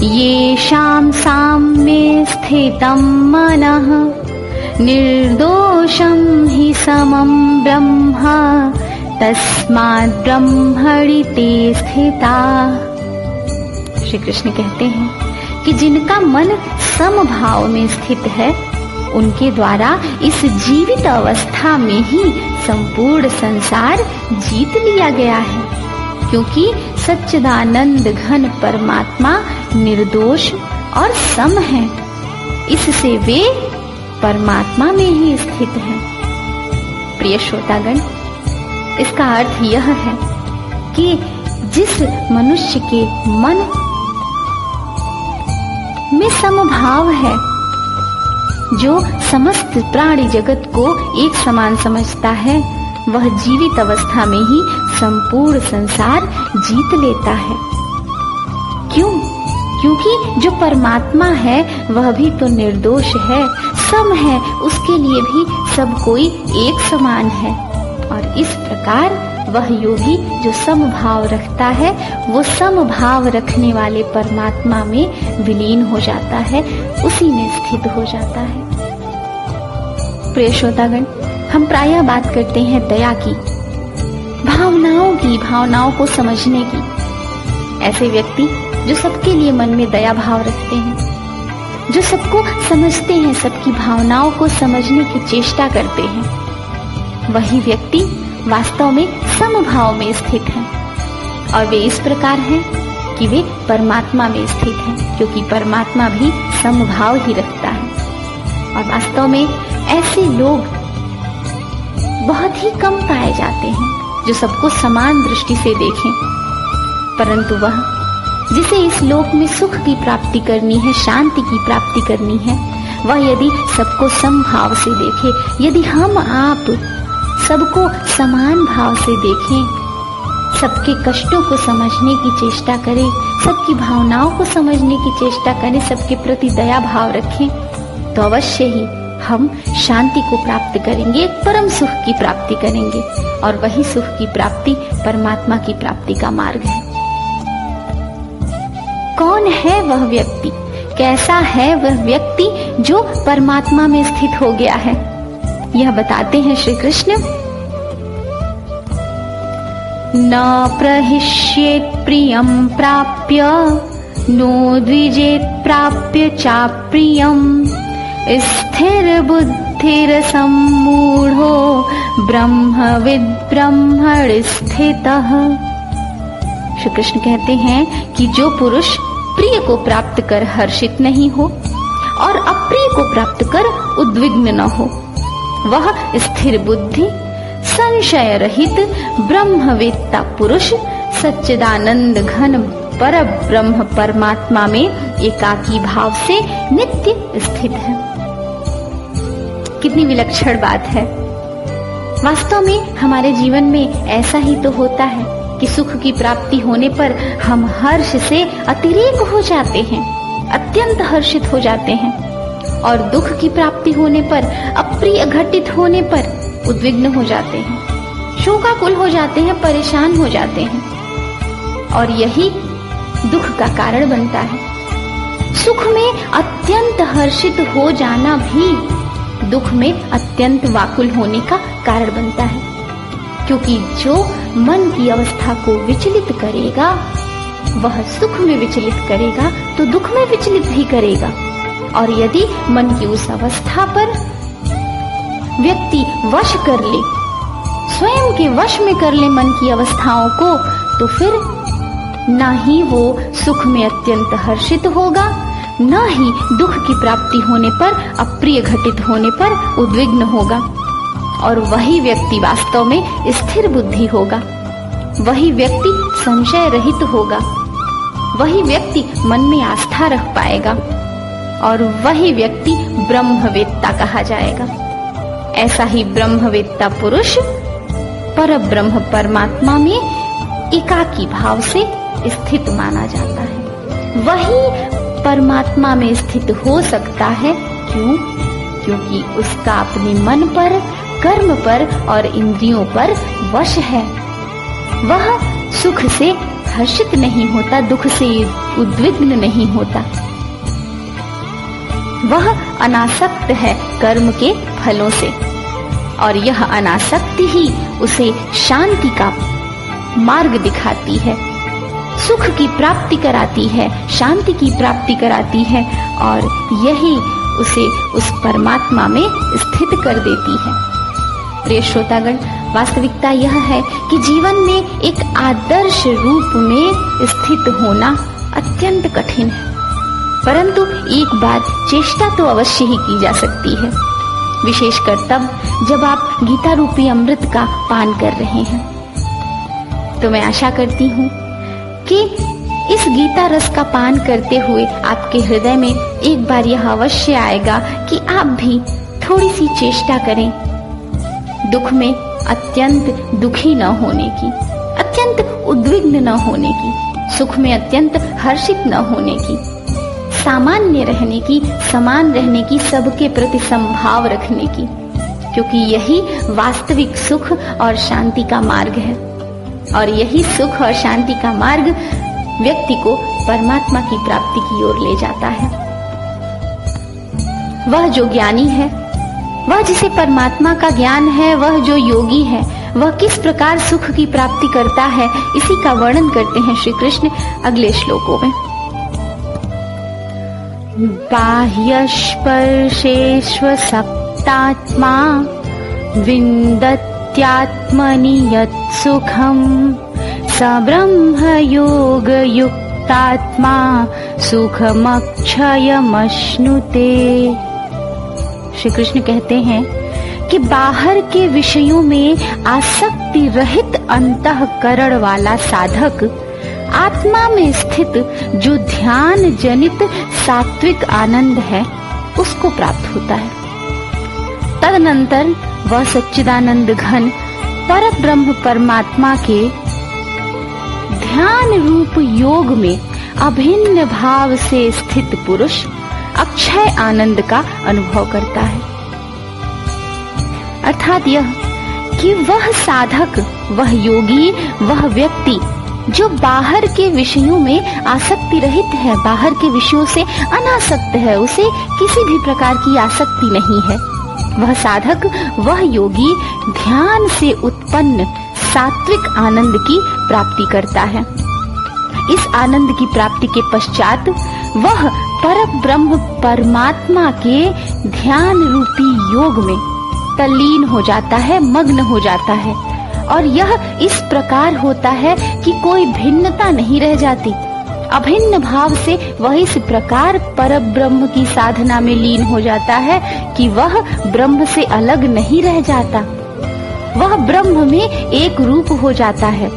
येषां साम्ये स्थितं मनः निर्दोषं हि समं ब्रह्म तस्मात् ब्रह्मणि ते स्थिता। श्री कृष्ण कहते हैं कि जिनका मन समभाव में स्थित है, उनके द्वारा इस जीवित अवस्था में ही संपूर्ण संसार जीत लिया गया है, क्योंकि सच्चिदानंद घन परमात्मा निर्दोष और सम है। इससे वे परमात्मा में ही स्थित हैं। प्रिय श्रोतागण, इसका अर्थ यह है कि जिस मनुष्य के मन में समभाव है, जो समस्त प्राणी जगत को एक समान समझता है, वह जीवित अवस्था में ही संपूर्ण संसार जीत लेता है। क्यों? क्योंकि जो परमात्मा है वह भी तो निर्दोष है, सम है, उसके लिए भी सब कोई एक समान है। और इस प्रकार वह योगी जो समभाव रखता है, वो समभाव रखने वाले परमात्मा में विलीन हो जाता है, उसी में स्थित हो जाता है। प्रिय श्रोतागण, हम प्रायः बात करते हैं दया की, भावनाओं को समझने की। ऐसे व्यक्ति जो सबके लिए मन में दया भाव रखते हैं, जो सबको समझते हैं, सबकी भावनाओं को समझने की चेष्टा करते हैं, वही व्यक्ति वास्तव में समभाव में स्थित हैं। और वे इस प्रकार हैं कि वे परमात्मा में स्थित हैं, क्योंकि परमात्मा भी समभाव ही रखता है। और वास्तव में ऐसे लोग बहुत ही कम पाए जाते हैं जो सबको समान दृष्टि से देखें, परंतु वह जिसे इस लोक में सुख की प्राप्ति करनी है, शांति की प्राप्ति करनी है, वह यदि सबको समभाव से देखे, यदि हम आप सबको समान भाव से देखें, सबके कष्टों को समझने की चेष्टा करें, सबकी भावनाओं को समझने की चेष्टा करें, सबके प्रति दया भाव रखें, तो अवश्य ही हम शांति को प्राप्त करेंगे, परम सुख की प्राप्ति करेंगे। और वही सुख की प्राप्ति परमात्मा की प्राप्ति का मार्ग है। कौन है वह व्यक्ति, कैसा है वह व्यक्ति जो परमात्मा में स्थित हो गया है? यह बताते हैं श्री कृष्ण। न प्रहिष्येत् प्रियं प्राप्य, नो द्विजेत् प्राप्य चाप्रियम्, स्थिर बुद्धिर सम्मूढ़ो ब्रह्मविद् ब्रह्मणि स्थितः। श्री कृष्ण कहते हैं कि जो पुरुष प्रिय को प्राप्त कर हर्षित नहीं हो और अप्रिय को प्राप्त कर उद्विग्न न हो, वह स्थिर बुद्धि, संशय रहित ब्रह्मवेत्ता पुरुष सच्चिदानंद घन पर ब्रह्म परमात्मा में एकाकी भाव से नित्य स्थित है। कितनी विलक्षण बात है। वास्तव में हमारे जीवन में ऐसा ही तो होता है कि सुख की प्राप्ति होने पर हम हर्ष से अतिरेक हो जाते हैं, अत्यंत हर्षित हो जाते हैं, और दुख की प्राप्ति होने पर, अप्रिय घटित होने पर उद्विग्न हो जाते हैं, शोकाकुल हो जाते हैं, परेशान हो जाते हैं। और यही दुख का कारण बनता है। सुख में अत्यंत हर्षित हो जाना भी दुख में अत्यंत व्याकुल होने का कारण बनता है, क्योंकि जो मन की अवस्था को विचलित करेगा वह सुख में विचलित करेगा तो दुख में विचलित ही करेगा। और यदि मन की उस अवस्था पर व्यक्ति वश कर ले, स्वयं के वश में कर ले मन की अवस्थाओं को, तो फिर ना ही वो सुख में अत्यंत हर्षित होगा, न ही दुख की प्राप्ति होने पर, अप्रिय घटित होने पर उद्विग्न होगा। और वही व्यक्ति वास्तव में स्थिर बुद्धि होगा, वही व्यक्ति संशय रहित होगा, वही व्यक्ति मन में आस्था रख पाएगा, और वही व्यक्ति ब्रह्मवेत्ता कहा जाएगा। ऐसा ही ब्रह्मवेत्ता पुरुष पर ब्रह्म परमात्मा में एकाकी भाव से स्थित माना जाता है। वही परमात्मा में स्थित हो सकता है। क्यों? क्योंकि उसका अपने मन पर, कर्म पर और इंद्रियों पर वश है। वह सुख से हर्षित नहीं होता, दुख से उद्विग्न नहीं होता। वह अनासक्त है कर्म के फलों से। और यह अनासक्ति ही उसे शांति का मार्ग दिखाती है, सुख की प्राप्ति कराती है, शांति की प्राप्ति कराती है और यही उसे उस परमात्मा में स्थित कर देती है। प्रिय श्रोतागण, वास्तविकता यह है कि जीवन में एक आदर्श रूप में स्थित होना अत्यंत कठिन है, परंतु एक बार चेष्टा तो अवश्य ही की जा सकती है, विशेषकर तब जब आप गीता रूपी अमृत का पान कर रहे हैं। तो मैं आशा करती हूँ कि इस गीता रस का पान करते हुए आपके हृदय में एक बार यह अवश्य आएगा कि आप भी थोड़ी सी चेष्टा करें दुख में अत्यंत दुखी न होने की, अत्यंत उद्विग्न न होने की, सुख में अत्यंत हर्षित न होने की, सामान्य रहने की, समान रहने की, सबके प्रति समभाव रखने की, क्योंकि यही वास्तविक सुख और शांति का मार्ग है और यही सुख और शांति का मार्ग व्यक्ति को परमात्मा की प्राप्ति की ओर ले जाता है। वह जो ज्ञानी है, वह जिसे परमात्मा का ज्ञान है, वह जो योगी है, वह किस प्रकार सुख की प्राप्ति करता है, इसी का वर्णन करते हैं श्री कृष्ण अगले श्लोकों में। बाह्यस्पर्शेष्व सप्तात्मा विन्दत्यात्मनि यत् सुखम् स ब्रह्म योग युक्तात्मा सुखमक्षयमश्नुते। श्री कृष्ण कहते हैं कि बाहर के विषयों में आसक्ति रहित अंतःकरण वाला साधक आत्मा में स्थित जो ध्यान जनित सात्विक आनंद है उसको प्राप्त होता है। तदनंतर वह सच्चिदानंद घन परब्रह्म परमात्मा के ध्यान रूप योग में अभिन्न भाव से स्थित पुरुष अक्षय आनंद का अनुभव करता है। अर्थात यह कि वह साधक, वह योगी, वह व्यक्ति जो बाहर के विषयों में आसक्ति रहित है, बाहर के विषयों से अनासक्त है, उसे किसी भी प्रकार की आसक्ति नहीं है, वह साधक, वह योगी ध्यान से उत्पन्न सात्विक आनंद की प्राप्ति करता है। इस आनंद की प्राप्ति के पश्चात वह परब्रह्म परमात्मा के ध्यान रूपी योग में तल्लीन हो जाता है, मग्न हो जाता है और यह इस प्रकार होता है कि कोई भिन्नता नहीं रह जाती। अभिन्न भाव से वह इस प्रकार परब्रह्म की साधना में लीन हो जाता है कि वह ब्रह्म से अलग नहीं रह जाता, वह ब्रह्म में एक रूप हो जाता है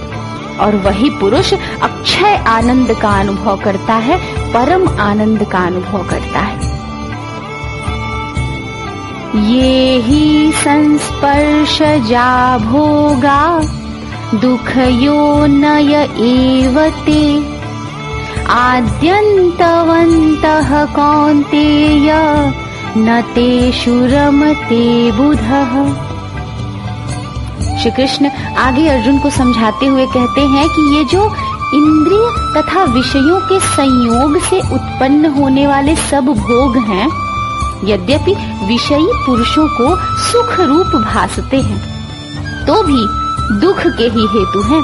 और वही पुरुष अक्षय आनंद का अनुभव करता है, परम आनंद का अनुभव करता है। ये ही संस्पर्शजा भोगा दुःखयो नय एवते आद्यन्तवन्तः कौन्तेय न तेषु रमते बुधः। श्री कृष्ण आगे अर्जुन को समझाते हुए कहते हैं कि ये जो इंद्रिय तथा विषयों के संयोग से उत्पन्न होने वाले सब भोग हैं, यद्यपि विषयी पुरुषों को सुख रूप भासते हैं तो भी दुख के ही हेतु हैं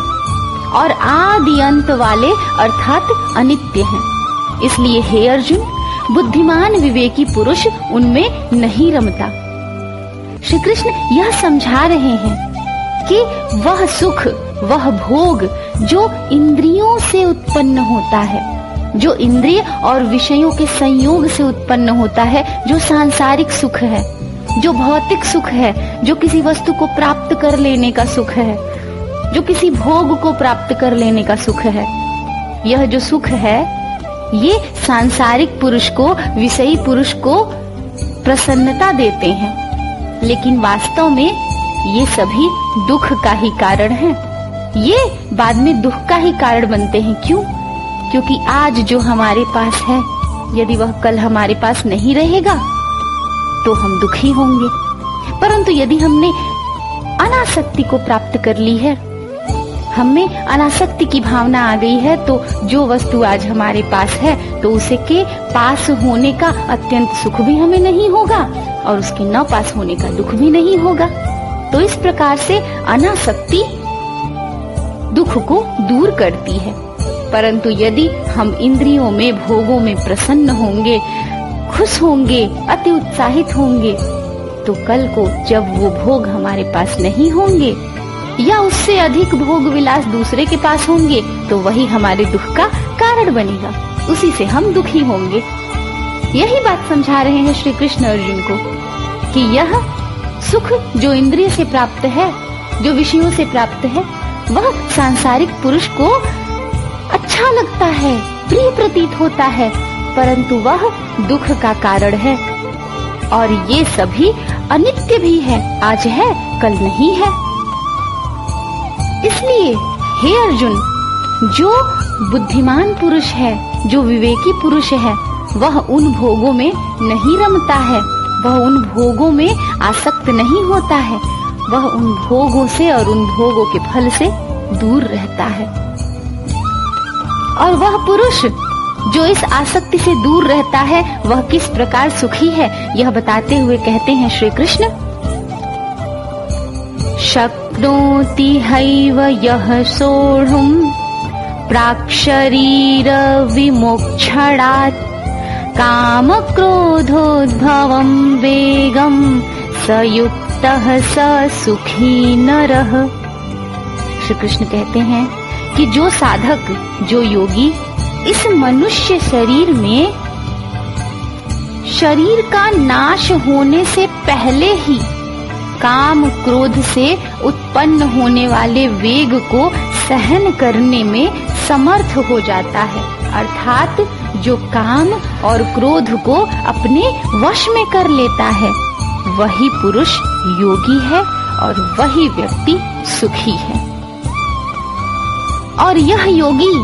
और आदि अंत वाले अर्थात अनित्य हैं। इसलिए हे अर्जुन, बुद्धिमान विवेकी पुरुष उनमें नहीं रमता। श्री कृष्ण यह समझा रहे हैं कि वह सुख, वह भोग जो इंद्रियों से उत्पन्न होता है, जो इंद्रिय और विषयों के संयोग से उत्पन्न होता है, जो सांसारिक सुख है, जो भौतिक सुख है, जो किसी वस्तु को प्राप्त कर लेने का सुख है, जो किसी भोग को प्राप्त कर लेने का सुख है, यह जो सुख है ये सांसारिक पुरुष को, विषयी पुरुष को प्रसन्नता देते हैं, लेकिन वास्तव में ये सभी दुख का ही कारण है। ये बाद में दुख का ही कारण बनते हैं। क्यों? क्योंकि आज जो हमारे पास है, यदि वह कल हमारे पास नहीं रहेगा तो हम दुखी होंगे, परंतु यदि हमने अनासक्ति को प्राप्त कर ली है, हमें अनासक्ति की भावना आ गई है, तो जो वस्तु आज हमारे पास है तो उसे के पास होने का अत्यंत सुख भी हमें नहीं होगा और उसके न पास होने का दुख भी नहीं होगा। तो इस प्रकार से अनासक्ति दुख को दूर करती है। परंतु यदि हम इंद्रियों में, भोगों में प्रसन्न होंगे, खुश होंगे, अति उत्साहित होंगे, तो कल को जब वो भोग हमारे पास नहीं होंगे या उससे अधिक भोग विलास दूसरे के पास होंगे, तो वही हमारे दुख का कारण बनेगा, उसी से हम दुखी होंगे। यही बात समझा रहे हैं श्री कृष्ण अर्जुन को कि यह सुख जो इंद्रिय से प्राप्त है, जो विषयों से प्राप्त है, वह सांसारिक पुरुष को अच्छा लगता है, प्रिय प्रतीत होता है, परंतु वह दुख का कारण है। और ये सभी अनित्य भी है, आज है कल नहीं है। इसलिए हे अर्जुन, जो बुद्धिमान पुरुष है, जो विवेकी पुरुष है, वह उन भोगों में नहीं रमता है, वह उन भोगों में आसक्त नहीं होता है, वह उन भोगों से और उन भोगों के फल से दूर रहता है। और वह पुरुष जो इस आसक्ति से दूर रहता है, वह किस प्रकार सुखी है, यह बताते हुए कहते हैं श्री कृष्ण, शक्नोति हैव यः सोढुम् प्राक्शरीर विमोक्षणात् काम क्रोधोद्भवं वेगं स युक्तः स सुखी नरः। श्री कृष्ण कहते हैं कि जो साधक, जो योगी इस मनुष्य शरीर में शरीर का नाश होने से पहले ही काम क्रोध से उत्पन्न होने वाले वेग को सहन करने में समर्थ हो जाता है, अर्थात जो काम और क्रोध को अपने वश में कर लेता है, वही पुरुष योगी है और वही व्यक्ति सुखी है। और यह योगी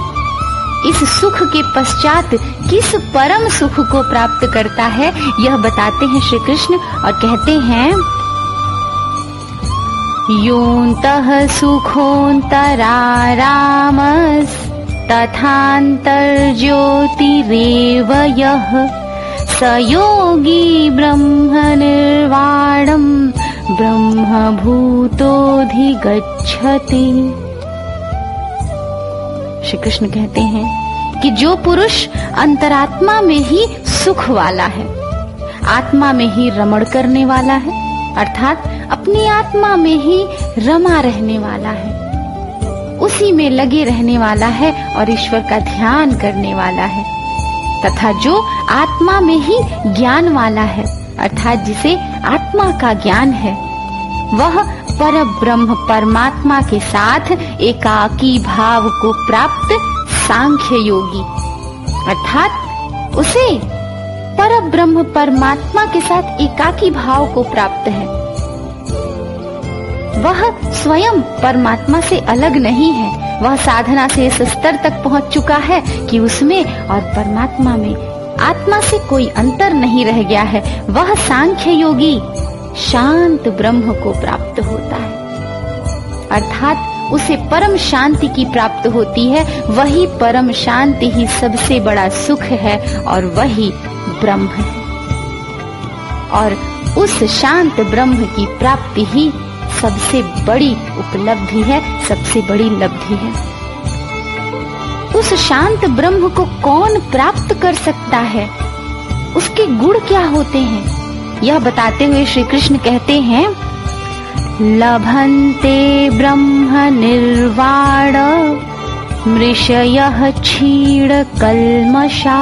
इस सुख के पश्चात किस परम सुख को प्राप्त करता है, यह बताते हैं श्री कृष्ण और कहते हैं, योऽन्तः सुखोऽन्तरारामस् तथान्तर्ज्योतिरेव यः स योगी ब्रह्मनिर्वाणं ब्रह्मभूतोऽधिगच्छति। श्री कृष्ण कहते हैं कि जो पुरुष अंतरात्मा में ही सुख वाला है, आत्मा में ही रमण करने वाला है, अर्थात अपनी आत्मा में ही रमा रहने वाला है, उसी में लगे रहने वाला है और ईश्वर का ध्यान करने वाला है, तथा जो आत्मा में ही ज्ञान वाला है, अर्थात जिसे आत्मा का ज्ञान है, वह पर ब्रह्म परमात्मा के साथ एकाकी भाव को प्राप्त सांख्य योगी, अर्थात उसे पर ब्रह्म परमात्मा के साथ एकाकी भाव को प्राप्त है। वह स्वयं परमात्मा से अलग नहीं है, वह साधना से इस स्तर तक पहुंच चुका है कि उसमें और परमात्मा में आत्मा से कोई अंतर नहीं रह गया है। वह सांख्य योगी शांत ब्रह्म को प्राप्त होता है, अर्थात उसे परम शांति की प्राप्त होती है। वही परम शांति ही सबसे बड़ा सुख है और वही ब्रह्म है, और उस शांत ब्रह्म की प्राप्ति ही सबसे बड़ी उपलब्धि है, सबसे बड़ी लब्धि है। उस शांत ब्रह्म को कौन प्राप्त कर सकता है, उसके गुण क्या होते हैं, यह बताते हुए श्री कृष्ण कहते हैं, लभन्ते ब्रह्म निर्वाण मृषयः क्षीण कल्मषा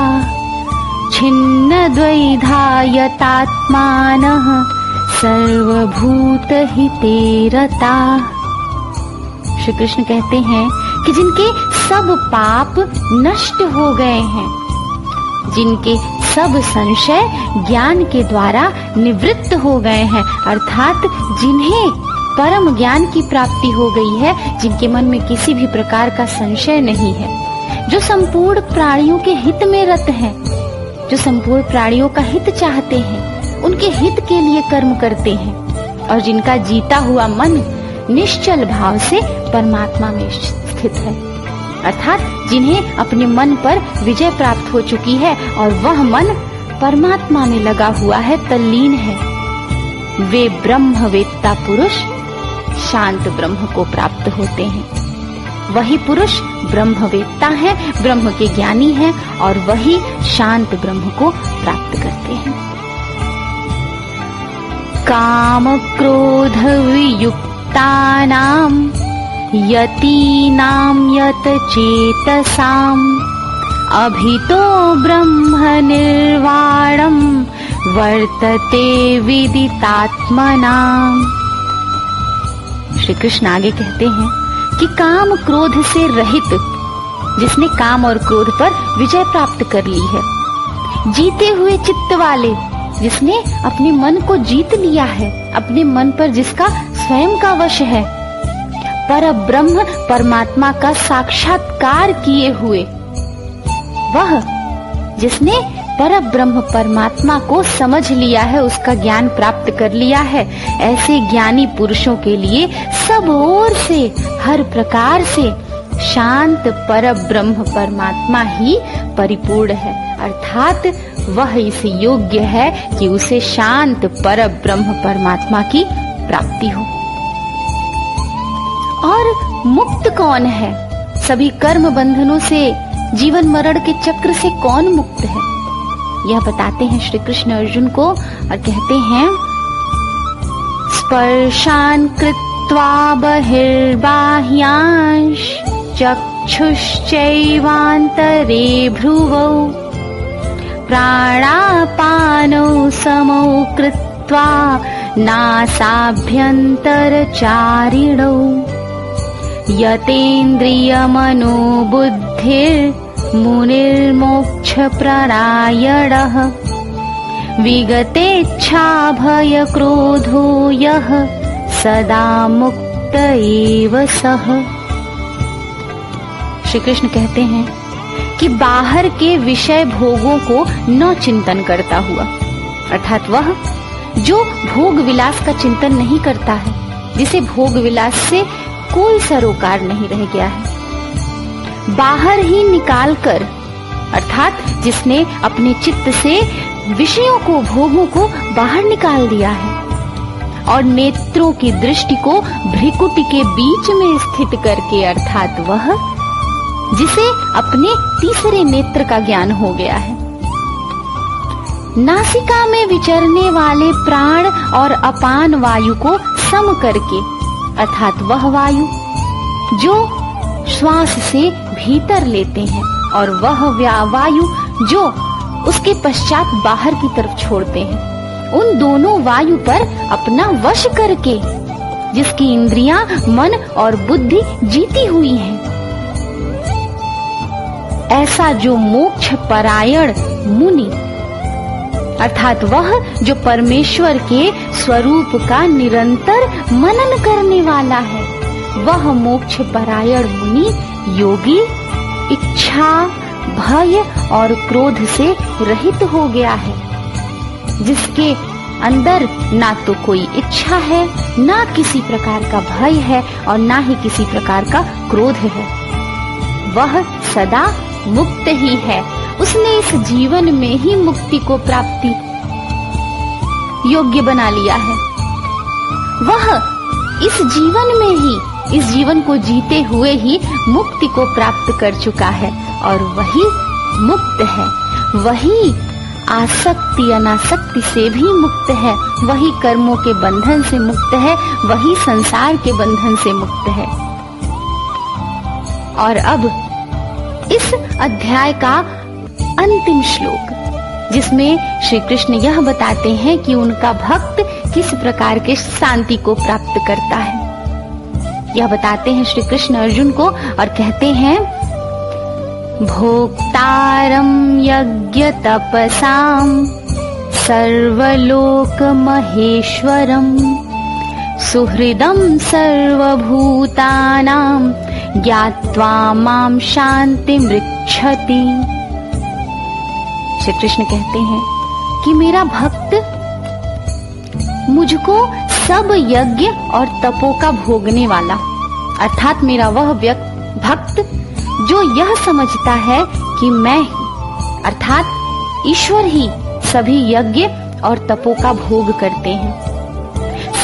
छिन्न द्वैधायतात्मानः सर्वभूत हिते रता। श्री कृष्ण कहते हैं कि जिनके सब पाप नष्ट हो गए हैं, जिनके सब संशय ज्ञान के द्वारा निवृत्त हो गए हैं, अर्थात जिन्हें परम ज्ञान की प्राप्ति हो गई है, जिनके मन में किसी भी प्रकार का संशय नहीं है, जो संपूर्ण प्राणियों के हित में रत हैं, जो संपूर्ण प्राणियों का हित चाहते हैं, उनके हित के लिए कर्म करते हैं, और जिनका जीता हुआ मन निश्चल भाव से परमात्मा में स्थित है, अर्थात जिन्हें अपने मन पर विजय प्राप्त हो चुकी है और वह मन परमात्मा में लगा हुआ है, तल्लीन है, वे ब्रह्मवेत्ता पुरुष शांत ब्रह्म को प्राप्त होते हैं। वही पुरुष ब्रह्मवेत्ता है, ब्रह्म के ज्ञानी है और वही शांत ब्रह्म को प्राप्त करते हैं। काम क्रोध वियुक्तानां यतीनां यत चेतसाम् अभितो ब्रह्म निर्वाणं वर्तते विदितात्मनाम्। श्री कृष्ण आगे कहते हैं कि काम क्रोध से रहित, जिसने काम और क्रोध पर विजय प्राप्त कर ली है, जीते हुए चित्त वाले, जिसने अपने मन को जीत लिया है, अपने मन पर जिसका स्वयं का वश है, पर ब्रह्म परमात्मा का साक्षात्कार किए हुए, वह जिसने पर ब्रह्म परमात्मा को समझ लिया है, उसका ज्ञान प्राप्त कर लिया है, ऐसे ज्ञानी पुरुषों के लिए सब ओर से, हर प्रकार से शांत पर ब्रह्म परमात्मा ही परिपूर्ण है। अर्थात वह इस योग्य है कि उसे शांत पर ब्रह्म परमात्मा की प्राप्ति हो। और मुक्त कौन है? सभी कर्म बंधनों से, जीवन मरण के चक्र से कौन मुक्त है? यह बताते हैं श्री कृष्ण अर्जुन को और कहते हैं, स्पर्शान कृत्वा बहिर्बाह्यांश चक्षुश्चैवान्तरे भ्रुवौ प्राणापानौ समौ कृत्वा नासाभ्यन्तरचारिणौ यतेन्द्रियमनोबुद्धिर्मुनिर्मोक्षप्रदायणः विगतेच्छाभयक्रोधो यः सदा मुक्त एव सः। श्री कृष्ण कहते हैं कि बाहर के विषय भोगों को न चिंतन करता हुआ, अर्थात वह जो भोग विलास का चिंतन नहीं करता है, जिसे भोग विलास से कोई सरोकार नहीं रह गया है, बाहर ही निकालकर, अर्थात जिसने अपने चित्त से विषयों को, भोगों को बाहर निकाल दिया है और नेत्रों की दृष्टि को भ्रिकुटी के बीच में स्थित करके, अर्थात वह जिसे अपने तीसरे नेत्र का ज्ञान हो गया है, नासिका में विचरने वाले प्राण और अपान वायु को सम करके, अर्थात वह वायु जो श्वास से भीतर लेते हैं और वह वायु जो उसके पश्चात बाहर की तरफ छोड़ते हैं, उन दोनों वायु पर अपना वश करके, जिसकी इंद्रियां, मन और बुद्धि जीती हुई हैं, ऐसा जो मोक्ष परायण मुनि, अर्थात वह जो परमेश्वर के स्वरूप का निरंतर मनन करने वाला है, वह मोक्ष परायण मुनि योगी इच्छा, भय और क्रोध से रहित हो गया है, जिसके अंदर ना तो कोई इच्छा है, ना किसी प्रकार का भय है और ना ही किसी प्रकार का क्रोध है। वह सदा मुक्त ही है। उसने इस जीवन में ही मुक्ति को प्राप्ति योग्य बना लिया है। वह इस जीवन में ही, इस जीवन को जीते हुए ही मुक्ति को प्राप्त कर चुका है और वही मुक्त है। वही आसक्ति अनासक्ति से भी मुक्त है, वही कर्मों के बंधन से मुक्त है, वही संसार के बंधन से मुक्त है। और अब इस अध्याय का अंतिम श्लोक, जिसमें श्री कृष्ण यह बताते हैं कि उनका भक्त किस प्रकार के शांति को प्राप्त करता है, यह बताते हैं श्री कृष्ण अर्जुन को और कहते हैं, भोक्तारं यज्ञ तपसां सर्वलोक महेश्वरं सुहृदं सर्वभूतानां ज्ञात्वा मां शान्तिमृच्छति। श्री कृष्ण कहते हैं कि मेरा भक्त मुझको सब यज्ञ और तपों का भोगने वाला, अर्थात मेरा वह भक्त जो यह समझता है कि मैं ही, अर्थात ईश्वर ही सभी यज्ञ और तपों का भोग करते हैं,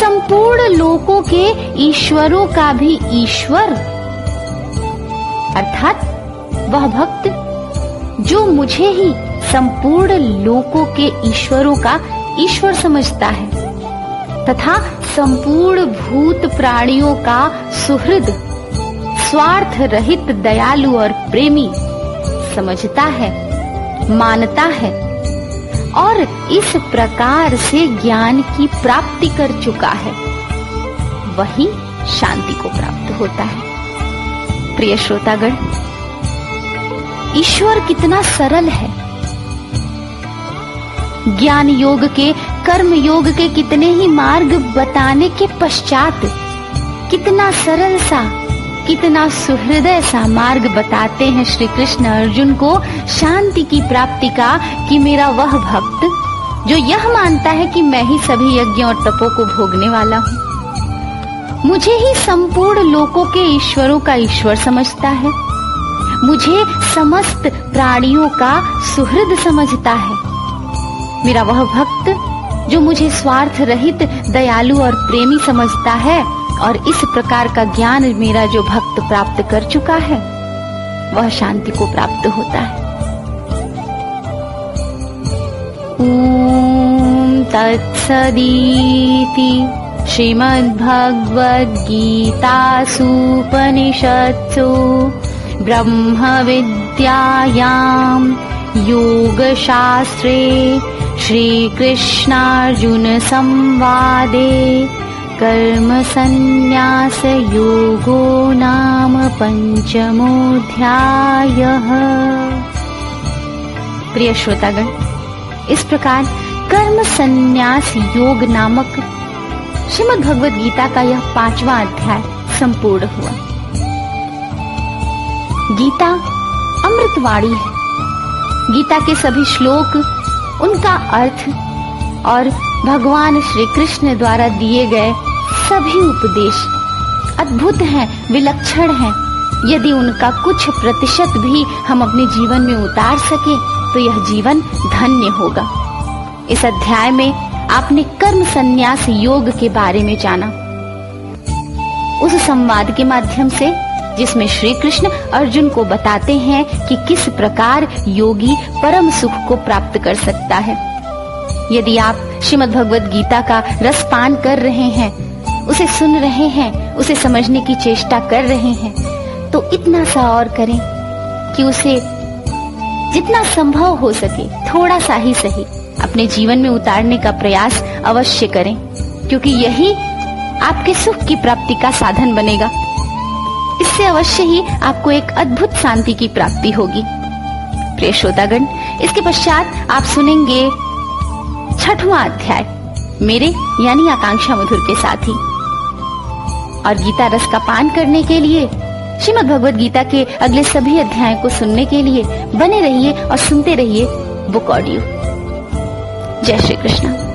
संपूर्ण लोकों के ईश्वरों का भी ईश्वर, अर्थात वह भक्त जो मुझे ही संपूर्ण लोकों के ईश्वरों का ईश्वर समझता है तथा संपूर्ण भूत प्राणियों का सुहृद, स्वार्थ रहित, दयालु और प्रेमी समझता है, मानता है और इस प्रकार से ज्ञान की प्राप्ति कर चुका है, वही शांति को प्राप्त होता है। प्रिय श्रोतागण, ईश्वर कितना सरल है। ज्ञान योग के, कर्म योग के कितने ही मार्ग बताने के पश्चात कितना सरल सा, कितना सुहृदय सा मार्ग बताते हैं श्री कृष्ण अर्जुन को शांति की प्राप्ति का, कि मेरा वह भक्त जो यह मानता है कि मैं ही सभी यज्ञों और तपों को भोगने वाला हूँ, मुझे ही संपूर्ण लोकों के ईश्वरों का ईश्वर समझता है, मुझे समस्त प्राणियों का सुहृद समझता है, मेरा वह भक्त जो मुझे स्वार्थ रहित, दयालु और प्रेमी समझता है, और इस प्रकार का ज्ञान मेरा जो भक्त प्राप्त कर चुका है, वह शांति को प्राप्त होता है। ओम तत्सदिति श्रीमद्भगवद्गीतासूपनिषत्सु ब्रह्म विद्यायां योगशास्त्रे श्रीकृष्णार्जुन संवादे कर्म संन्यास योगो नाम पंचमोऽध्यायः। प्रिय श्रोतागण, इस प्रकार कर्म संन्यास योग नामक श्रीमद् भगवद गीता का यह 5वां अध्याय संपूर्ण हुआ। गीता अमृतवाणी है। गीता के सभी श्लोक, उनका अर्थ और भगवान श्री कृष्ण द्वारा दिए गए सभी उपदेश अद्भुत हैं, विलक्षण हैं। यदि उनका कुछ प्रतिशत भी हम अपने जीवन में उतार सके तो यह जीवन धन्य होगा। इस अध्याय में आपने कर्म संन्यास योग के बारे में जाना, उस संवाद के माध्यम से जिसमें श्री कृष्ण अर्जुन को बताते हैं कि किस प्रकार योगी परम सुख को प्राप्त कर सकता है। यदि आप श्रीमद् भगवद गीता का रसपान कर रहे हैं, उसे सुन रहे हैं, उसे समझने की चेष्टा कर रहे हैं, तो इतना सा और करें कि उसे जितना संभव हो सके थोड़ा सा ही सही अपने जीवन में उतारने का प्रयास अवश्य करें, क्योंकि यही आपके सुख की प्राप्ति का साधन बनेगा। इससे अवश्य ही आपको एक अद्भुत शांति की प्राप्ति होगी। प्रिय श्रोतागण, इसके पश्चात आप सुनेंगे 6वां अध्याय मेरे यानी आकांक्षा मधुर के साथी। और गीता रस का पान करने के लिए, श्रीमद् भगवद गीता के अगले सभी अध्यायों को सुनने के लिए बने रहिए और सुनते रहिए बुक ऑडियो। जय श्री कृष्ण।